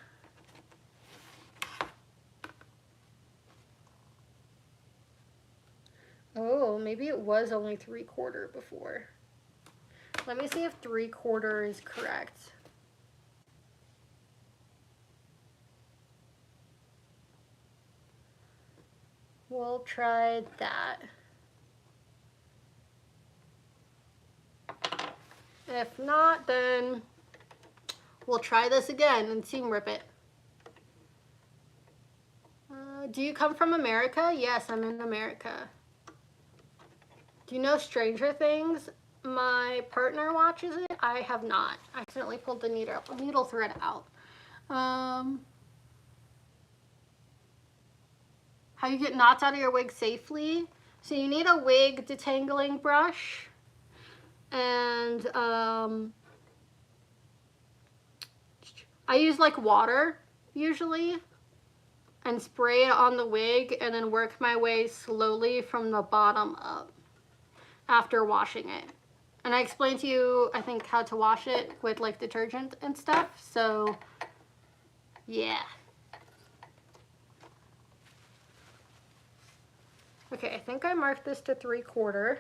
Oh, maybe it was only 3/4 before. Let me see if 3/4 is correct. We'll try that. If not, then we'll try this again and seam rip it. Do you come from America? Yes, I'm in America. Do you know Stranger Things? My partner watches it. I have not. I accidentally pulled the needle thread out. How you get knots out of your wig safely? So you need a wig detangling brush. And I use like water usually and spray it on the wig and then work my way slowly from the bottom up after washing it. And I explained to you, I think, how to wash it with like detergent and stuff. So yeah. Okay, I think I marked this to 3/4.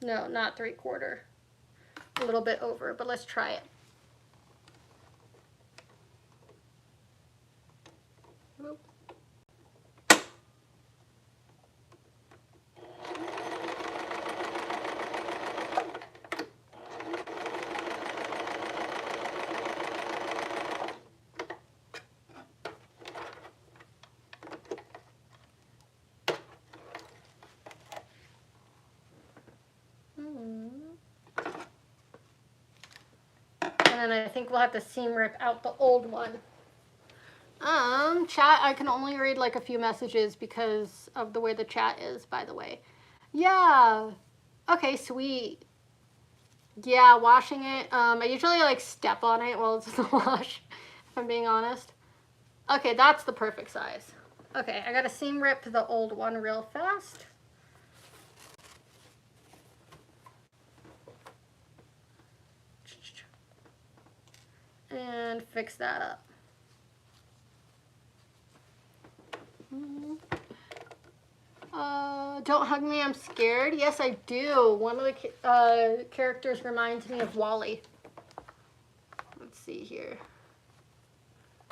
No, not 3/4. A little bit over, but let's try it. Oop. And then I think we'll have to seam rip out the old one. Chat, I can only read like a few messages because of the way the chat is, by the way. Yeah. Okay, sweet. Yeah, washing it. I usually like step on it while it's in the wash, if I'm being honest. Okay, that's the perfect size. Okay, I gotta seam rip the old one real fast. And fix that up. Don't hug me, I'm scared. Yes, I do. One of the characters reminds me of Wally. Let's see here.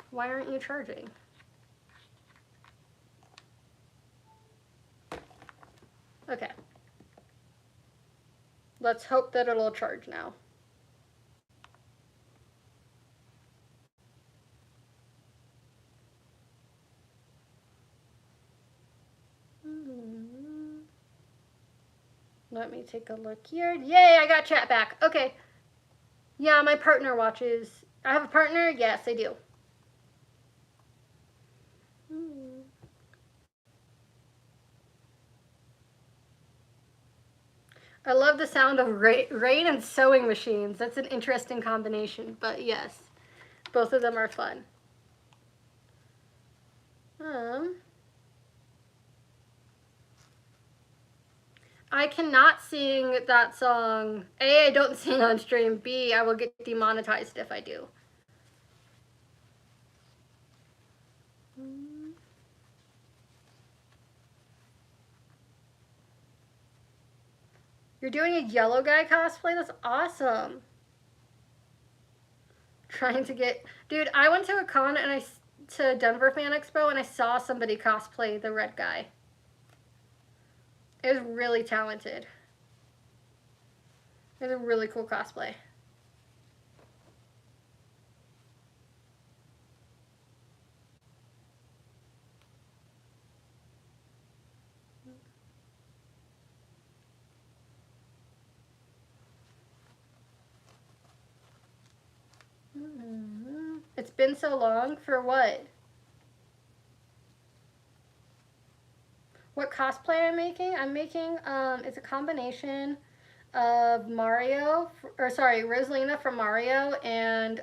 Why aren't you charging? Okay. Let's hope that it'll charge now. Let me take a look here. Yay, I got chat back. Okay. Yeah, my partner watches. I have a partner? Yes, I do. I love the sound of rain and sewing machines. That's an interesting combination, but yes, both of them are fun. I cannot sing that song. A, I don't sing on stream. B, I will get demonetized if I do. You're doing a yellow guy cosplay? That's awesome. Trying to get... Dude, I went to a con and to Denver Fan Expo and I saw somebody cosplay the red guy. It was really talented. It was a really cool cosplay. It's been so long. For what? What cosplay I'm making? I'm making, it's a combination of Mario, or sorry, Rosalina from Mario and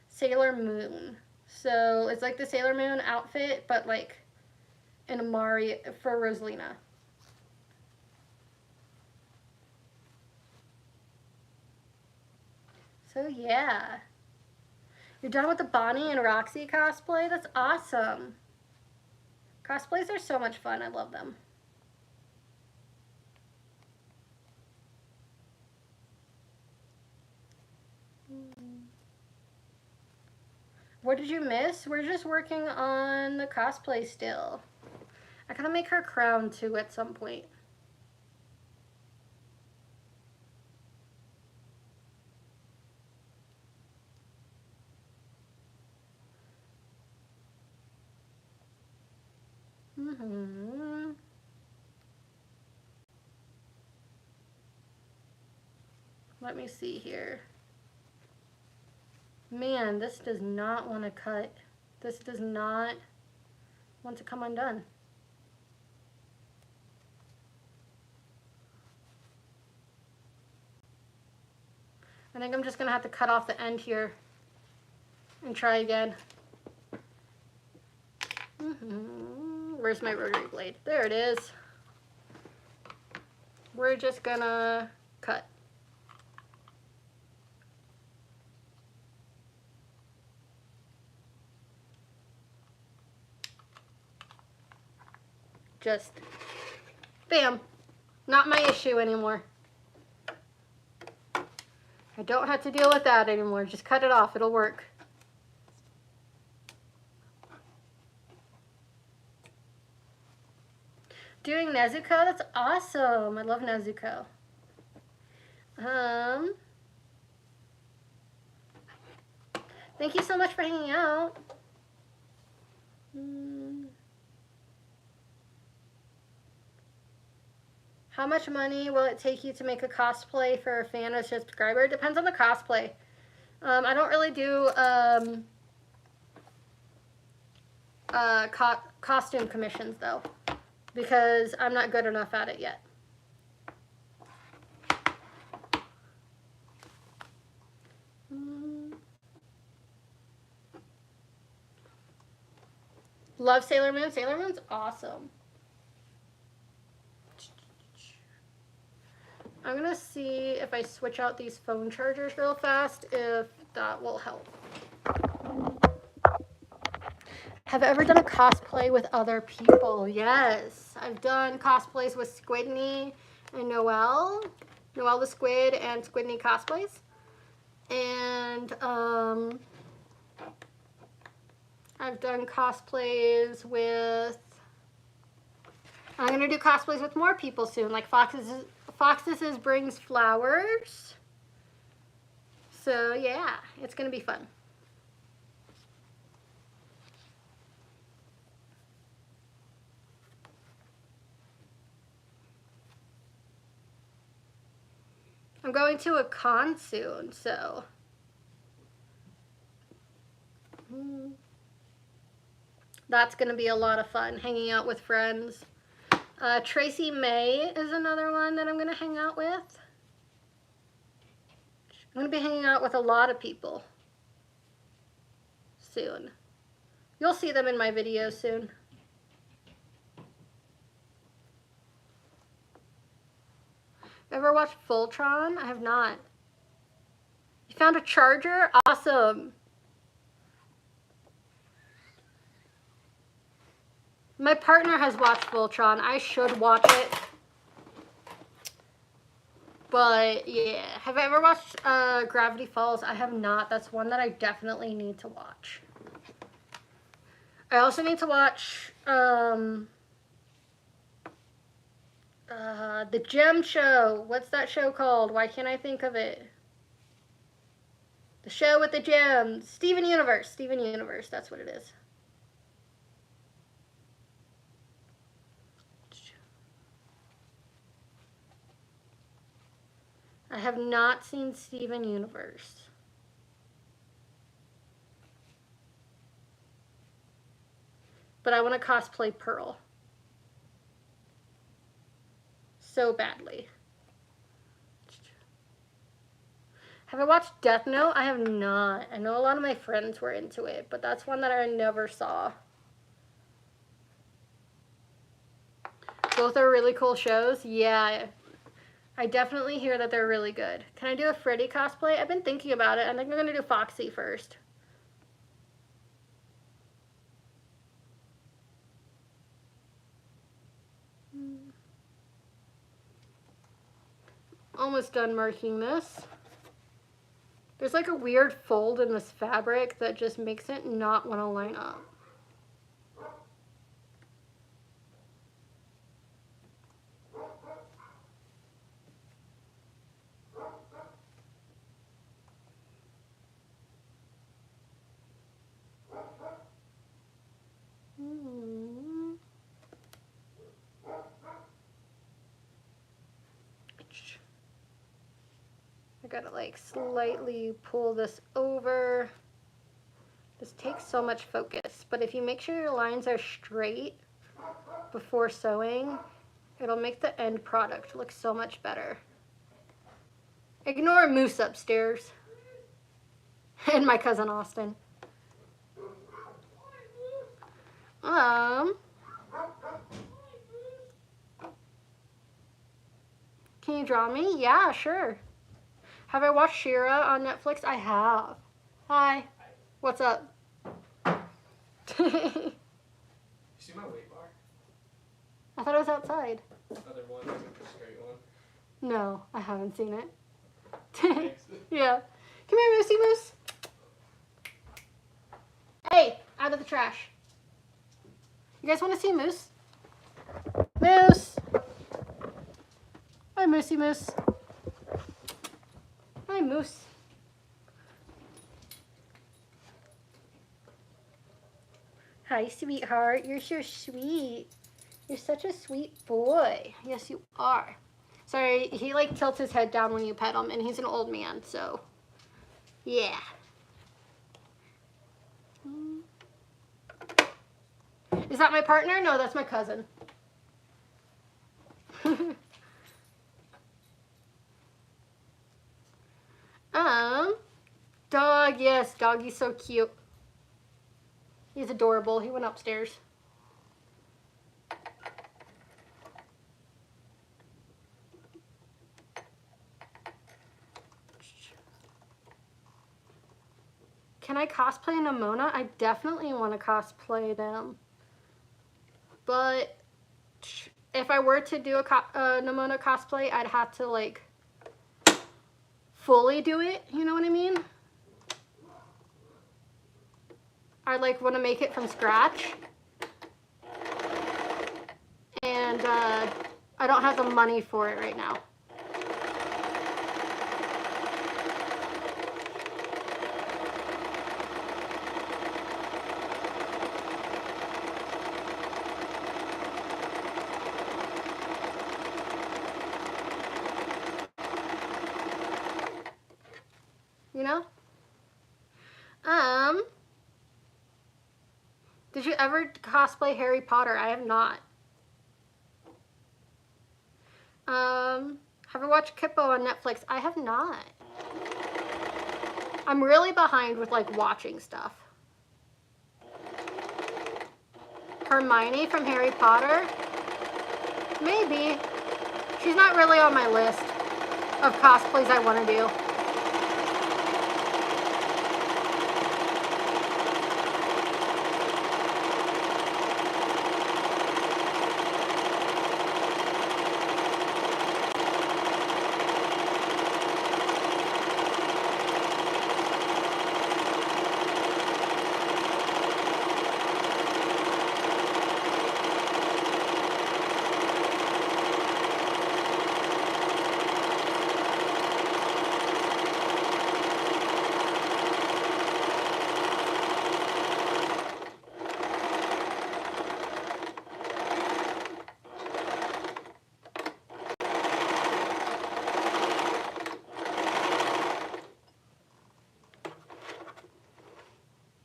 Sailor Moon. So it's like the Sailor Moon outfit, but like in a Mario for Rosalina. So yeah. You're done with the Bonnie and Roxy cosplay? That's awesome. Cosplays are so much fun. I love them. What did you miss? We're just working on the cosplay still. I gotta make her crown too at some point. Let me see here. Man, this does not want to cut. This does not want to come undone. I think I'm just going to have to cut off the end here and try again. Where's my rotary blade? There it is. We're just going to cut. Just, bam, not my issue anymore. I don't have to deal with that anymore. Just cut it off, it'll work. Doing Nezuko, that's awesome. I love Nezuko. Thank you so much for hanging out. How much money will it take you to make a cosplay for a fan or subscriber? It depends on the cosplay. I don't really do costume commissions though, because I'm not good enough at it yet. Love Sailor Moon. Sailor Moon's awesome. I'm gonna see if I switch out these phone chargers real fast, if that will help. Have I ever done a cosplay with other people? Yes. I've done cosplays with Squidney and Noelle. Noelle the Squid and Squidney cosplays. And I've done cosplays with I'm gonna do cosplays with more people soon, like Foxes brings flowers. So yeah, it's gonna be fun. I'm going to a con soon, so. That's going to be a lot of fun, hanging out with friends. Tracy May is another one that I'm going to hang out with. I'm going to be hanging out with a lot of people soon. You'll see them in my videos soon. Ever watched Voltron? I have not. You found a charger? Awesome. My partner has watched Voltron. I should watch it. But yeah, have I ever watched Gravity Falls? I have not. That's one that I definitely need to watch. I also need to watch The Gem Show. What's that show called? Why can't I think of it? The show with the gems. Steven Universe. Steven Universe, that's what it is. I have not seen Steven Universe. But I want to cosplay Pearl. So badly. Have I watched Death Note? I have not. I know a lot of my friends were into it, but that's one that I never saw. Both are really cool shows. Yeah, I definitely hear that they're really good. Can I do a Freddy cosplay? I've been thinking about it. I think I'm going to do Foxy first. Almost done marking this. There's like a weird fold in this fabric that just makes it not want to line up. I gotta like slightly pull this over. This takes so much focus, but if you make sure your lines are straight before sewing, it'll make the end product look so much better. Ignore Moose upstairs and my cousin Austin. Can you draw me? Yeah, sure. Have I watched She-Ra on Netflix? I have. Hi. What's up? You see my weight bar? I thought it was outside. Other one, like a straight one. No, I haven't seen it. Yeah. Come here, Moosey Moose. Hey, out of the trash. You guys want to see Moose? Moose. Hi, Moosey Moose. Hi, Moose. Hi, sweetheart. You're so sweet. You're such a sweet boy. Yes, you are. Sorry, he like tilts his head down when you pet him, and he's an old man, so yeah. Is that my partner? No, that's my cousin. Dog, yes, doggy's so cute. He's adorable. He went upstairs. Can I cosplay Nimona? I definitely want to cosplay them. But if I were to do a Nimona cosplay, I'd have to like fully do it. You know what I mean? I like want to make it from scratch. And and I don't have the money for it right now. You know? Did you ever cosplay Harry Potter? I have not. Have you watched Kippo on Netflix? I have not. I'm really behind with like watching stuff. Hermione from Harry Potter? Maybe. She's not really on my list of cosplays I want to do.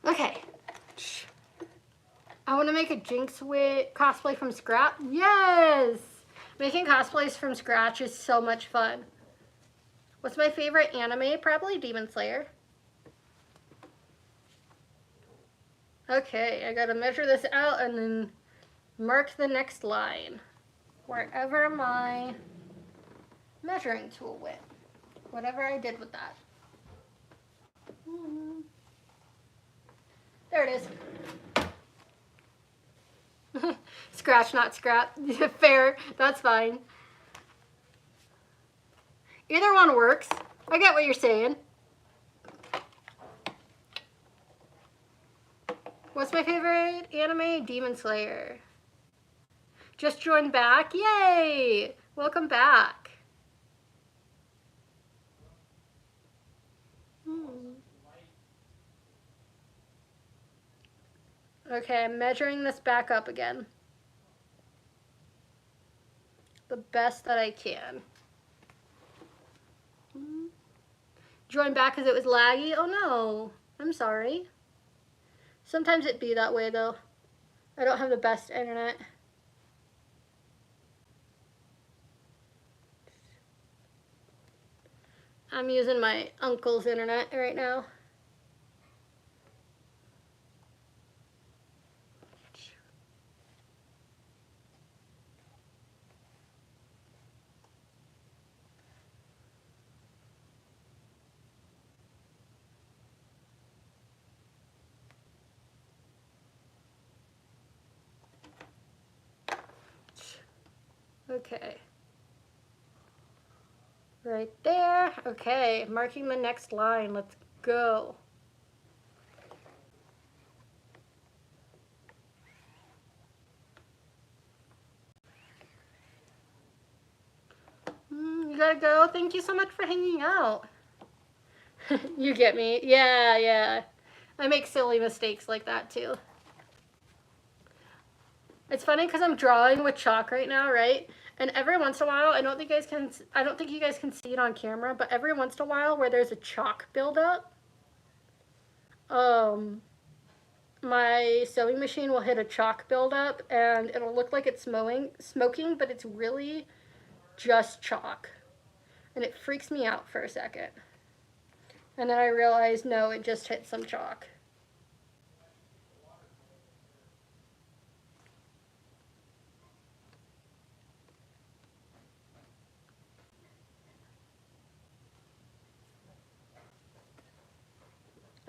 Okay. I want to make a Jinx cosplay from scratch. Yes! Making cosplays from scratch is so much fun. What's my favorite anime? Probably Demon Slayer. Okay, I gotta measure this out and then mark the next line. Wherever my measuring tool went. Whatever I did with that. There it is. Scratch, not scrap. Fair, that's fine. Either one works. I get what you're saying. What's my favorite anime? Demon Slayer. Just joined back. Yay! Welcome back. Okay, I'm measuring this back up again. The best that I can. Join back because it was laggy? Oh no, I'm sorry. Sometimes it be that way though. I don't have the best internet. I'm using my uncle's internet right now. Okay. Right there. Okay, marking the next line. Let's go. You gotta go. Thank you so much for hanging out. You get me. Yeah, yeah. I make silly mistakes like that too. It's funny because I'm drawing with chalk right now, right? And every once in a while, I don't think you guys can see it on camera, but every once in a while where there's a chalk buildup, my sewing machine will hit a chalk buildup and it'll look like it's smoking, but it's really just chalk. And it freaks me out for a second. And then I realize, no, it just hit some chalk.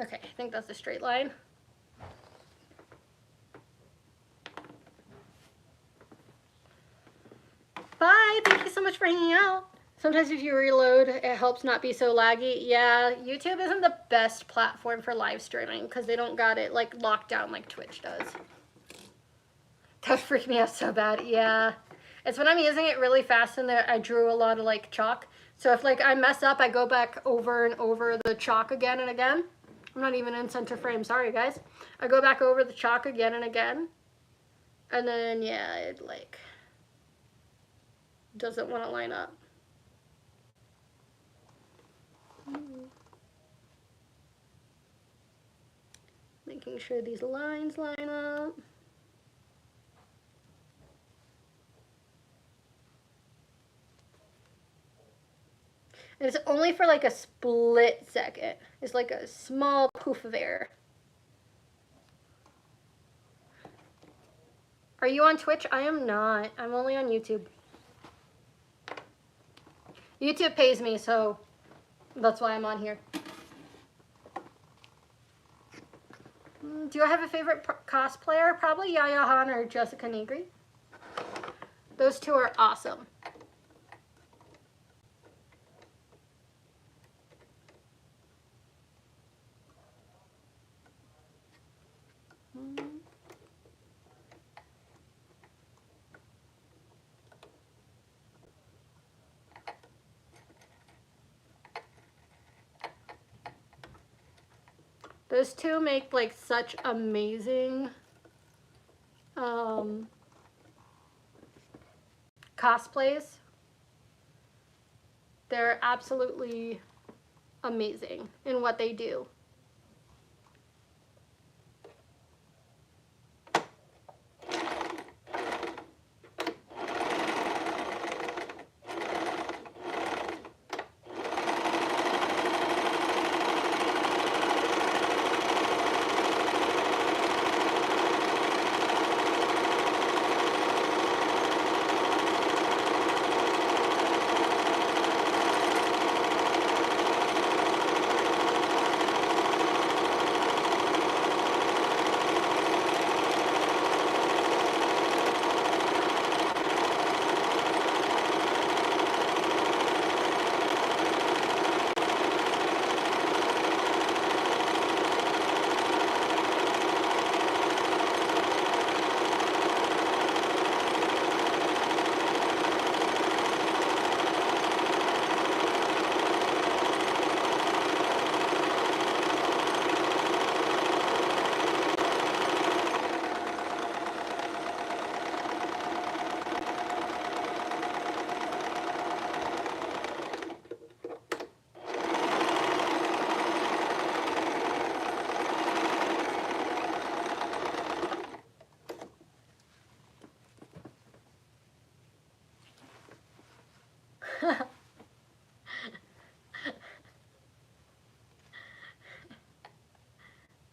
Okay, I think that's a straight line. Bye, thank you so much for hanging out. Sometimes if you reload, it helps not be so laggy. Yeah, YouTube isn't the best platform for live streaming because they don't got it like locked down like Twitch does. That freaked me out so bad, yeah. It's when I'm using it really fast and I drew a lot of like chalk. So if like I mess up, I go back over and over the chalk again and again. I'm not even in center frame, sorry guys. I go back over the chalk again and again. And then yeah, it like doesn't want to line up. Making sure these lines line up. And it's only for like a split second. It's like a small poof of air. Are you on Twitch? I am not. I'm only on YouTube. YouTube pays me, so that's why I'm on here. Do I have a favorite cosplayer? Probably Yaya Han or Jessica Negri. Those two are awesome. Those two make like such amazing cosplays. They're absolutely amazing in what they do.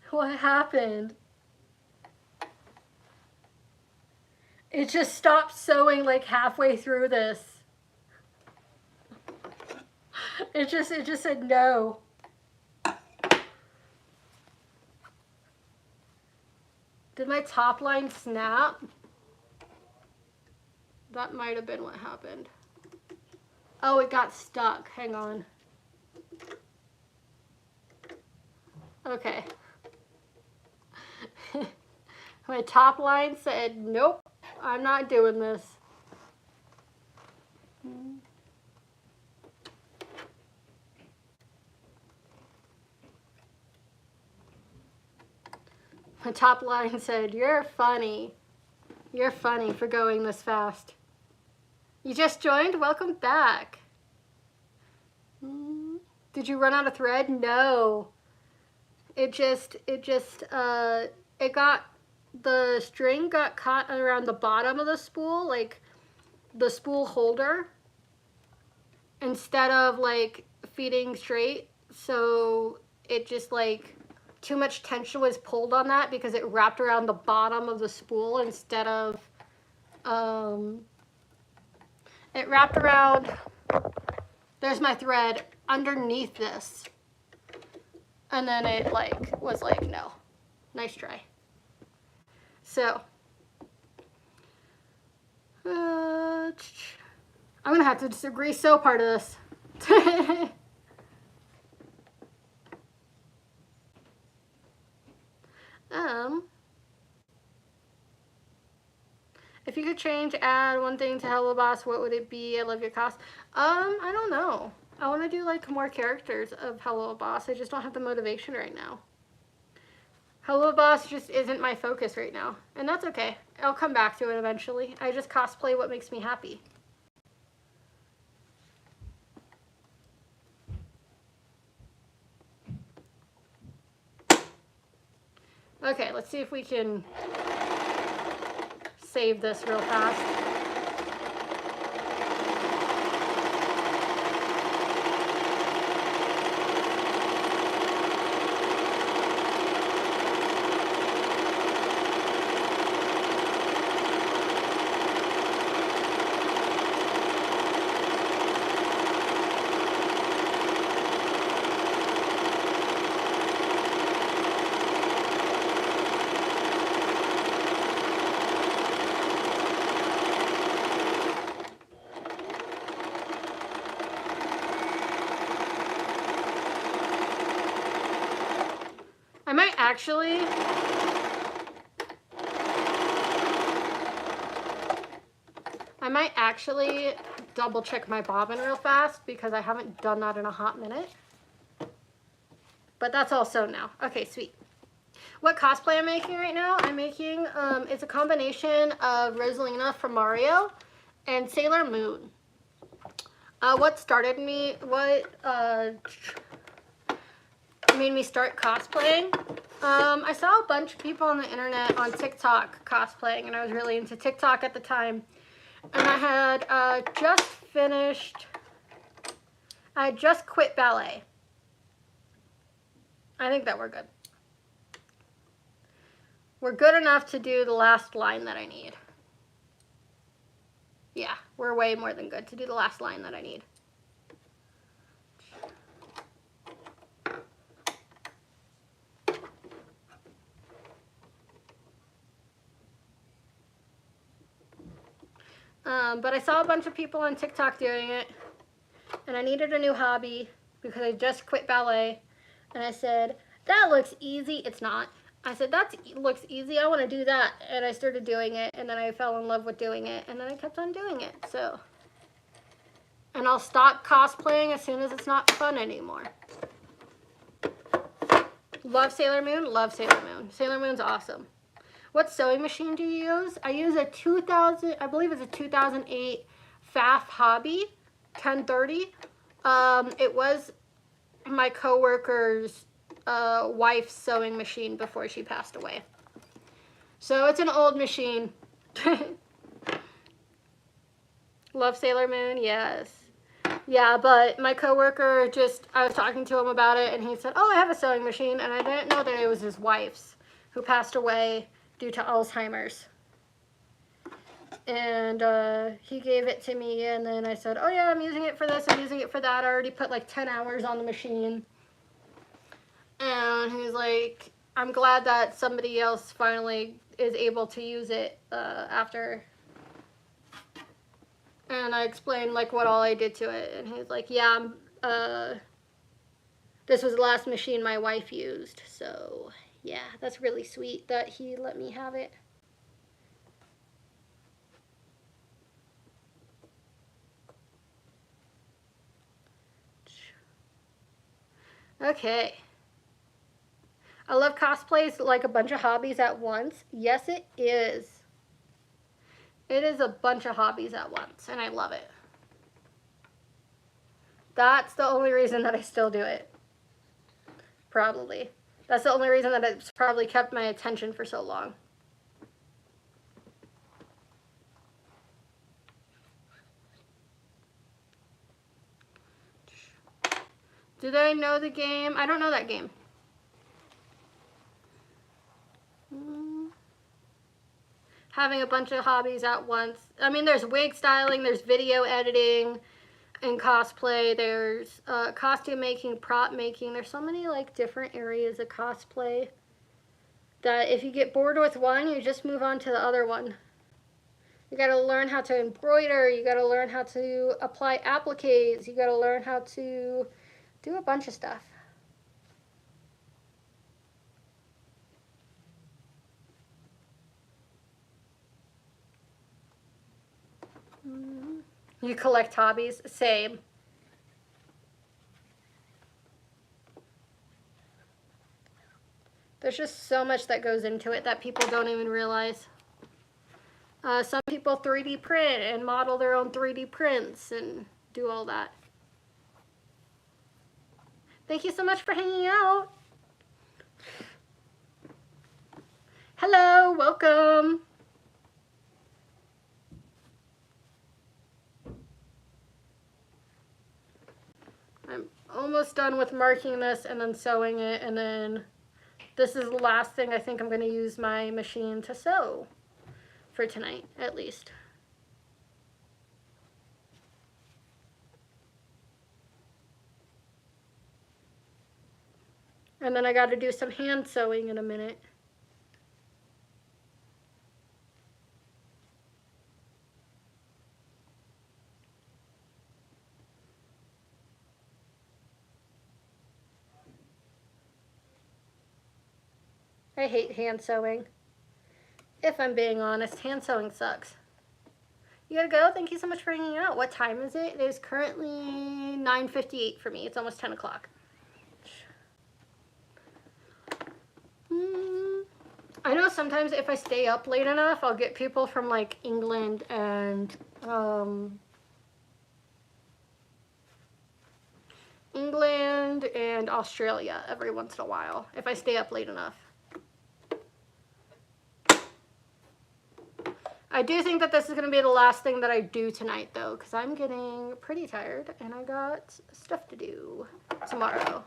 What happened? It just stopped sewing like halfway through this. It just said no. Did my top line snap? That might have been what happened. Oh, it got stuck. Hang on. Okay. My top line said, nope, I'm not doing this. My top line said, you're funny. You're funny for going this fast. You just joined? Welcome back. Did you run out of thread? No. It got, the string got caught around the bottom of the spool, like the spool holder, instead of like feeding straight. So it just like, too much tension was pulled on that because it wrapped around the bottom of the spool instead of, it wrapped around, there's my thread, underneath this. And then it like, was like, no, nice try. So, I'm gonna have to disagree sew part of this. If you could change, add one thing to Hello Boss, what would it be? I love your cos. I don't know. I want to do like more characters of Hello Boss. I just don't have the motivation right now. Hello Boss just isn't my focus right now. And that's okay. I'll come back to it eventually. I just cosplay what makes me happy. Okay, let's see if we can save this real fast. I might actually double check my bobbin real fast because I haven't done that in a hot minute. But that's all sewn now. Okay, sweet. What cosplay I'm making right now? I'm making, it's a combination of Rosalina from Mario and Sailor Moon. What made me start cosplaying? I saw a bunch of people on the internet on TikTok cosplaying, and I was really into TikTok at the time. And I had I just quit ballet. I think that we're good. We're good enough to do the last line that I need. Yeah, we're way more than good to do the last line that I need. But I saw a bunch of people on TikTok doing it, and I needed a new hobby because I just quit ballet. And I said, that looks easy. It's not. I said, that looks easy. I want to do that. And I started doing it, and then I fell in love with doing it, and then I kept on doing it. So, and I'll stop cosplaying as soon as it's not fun anymore. Love Sailor Moon. Love Sailor Moon. Sailor Moon's awesome. What sewing machine do you use? I use a 2008 Pfaff Hobby 1030. It was my coworker's wife's sewing machine before she passed away. So it's an old machine. Love Sailor Moon, yes. Yeah, but my coworker I was talking to him about it, and he said, oh, I have a sewing machine, and I didn't know that it was his wife's, who passed away due to Alzheimer's. And he gave it to me, and then I said, oh yeah, I'm using it for this, I'm using it for that. I already put like 10 hours on the machine. And he's like, I'm glad that somebody else finally is able to use it after. And I explained like what all I did to it, and he's like, yeah, this was the last machine my wife used. So yeah, that's really sweet that he let me have it. Okay. I love cosplays like a bunch of hobbies at once. Yes, it is. It is a bunch of hobbies at once, and I love it. That's the only reason that I still do it. Probably. That's the only reason that it's probably kept my attention for so long. Do they know the game? I don't know that game. Having a bunch of hobbies at once. I mean, there's wig styling, there's video editing and cosplay, there's costume making, prop making. There's so many like different areas of cosplay that if you get bored with one, you just move on to the other one. You gotta learn how to embroider, you gotta learn how to apply appliques, you gotta learn how to do a bunch of stuff. You collect hobbies? Same. There's just so much that goes into it that people don't even realize. Some people 3D print and model their own 3D prints and do all that. Thank you so much for hanging out. Hello, welcome. I'm almost done with marking this and then sewing it, and then this is the last thing I think I'm going to use my machine to sew for tonight, at least. And then I got to do some hand sewing in a minute. I hate hand sewing. If I'm being honest, hand sewing sucks. You gotta go? Thank you so much for hanging out. What time is it? It is currently 9:58 for me. It's almost 10 o'clock. I know sometimes if I stay up late enough, I'll get people from like England and Australia every once in a while, if I stay up late enough. I do think that this is going to be the last thing that I do tonight, though, because I'm getting pretty tired and I got stuff to do tomorrow.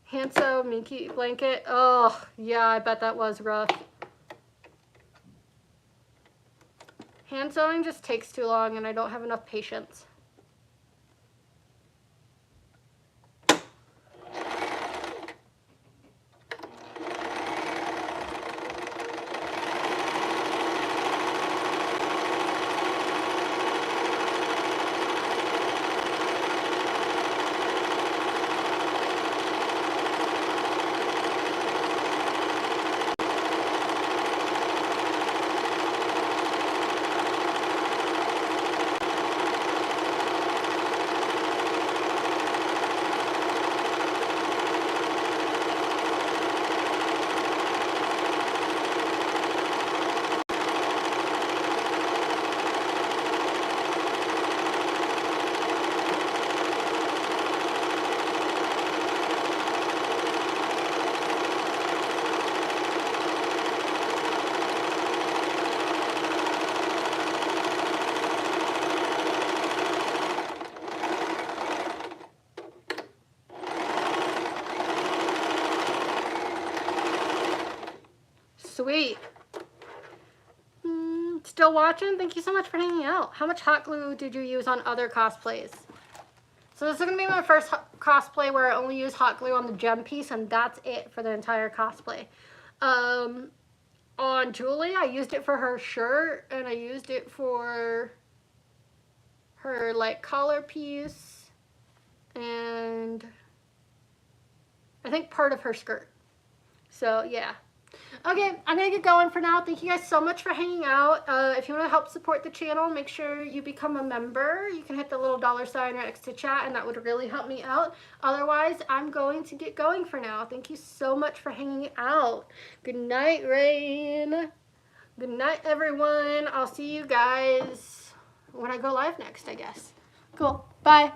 Hand sew Minky blanket. Oh, yeah, I bet that was rough. Hand sewing just takes too long and I don't have enough patience. Sweet. Still watching? Thank you so much for hanging out. How much hot glue did you use on other cosplays? So this is going to be my first cosplay where I only use hot glue on the gem piece, and that's it for the entire cosplay. On Julie, I used it for her shirt, and I used it for her like collar piece, and I think part of her skirt. So yeah. Okay, I'm going to get going for now. Thank you guys so much for hanging out. If you want to help support the channel, make sure you become a member. You can hit the little $ sign right next to chat, and that would really help me out. Otherwise, I'm going to get going for now. Thank you so much for hanging out. Good night, Rain. Good night, everyone. I'll see you guys when I go live next, I guess. Cool. Bye.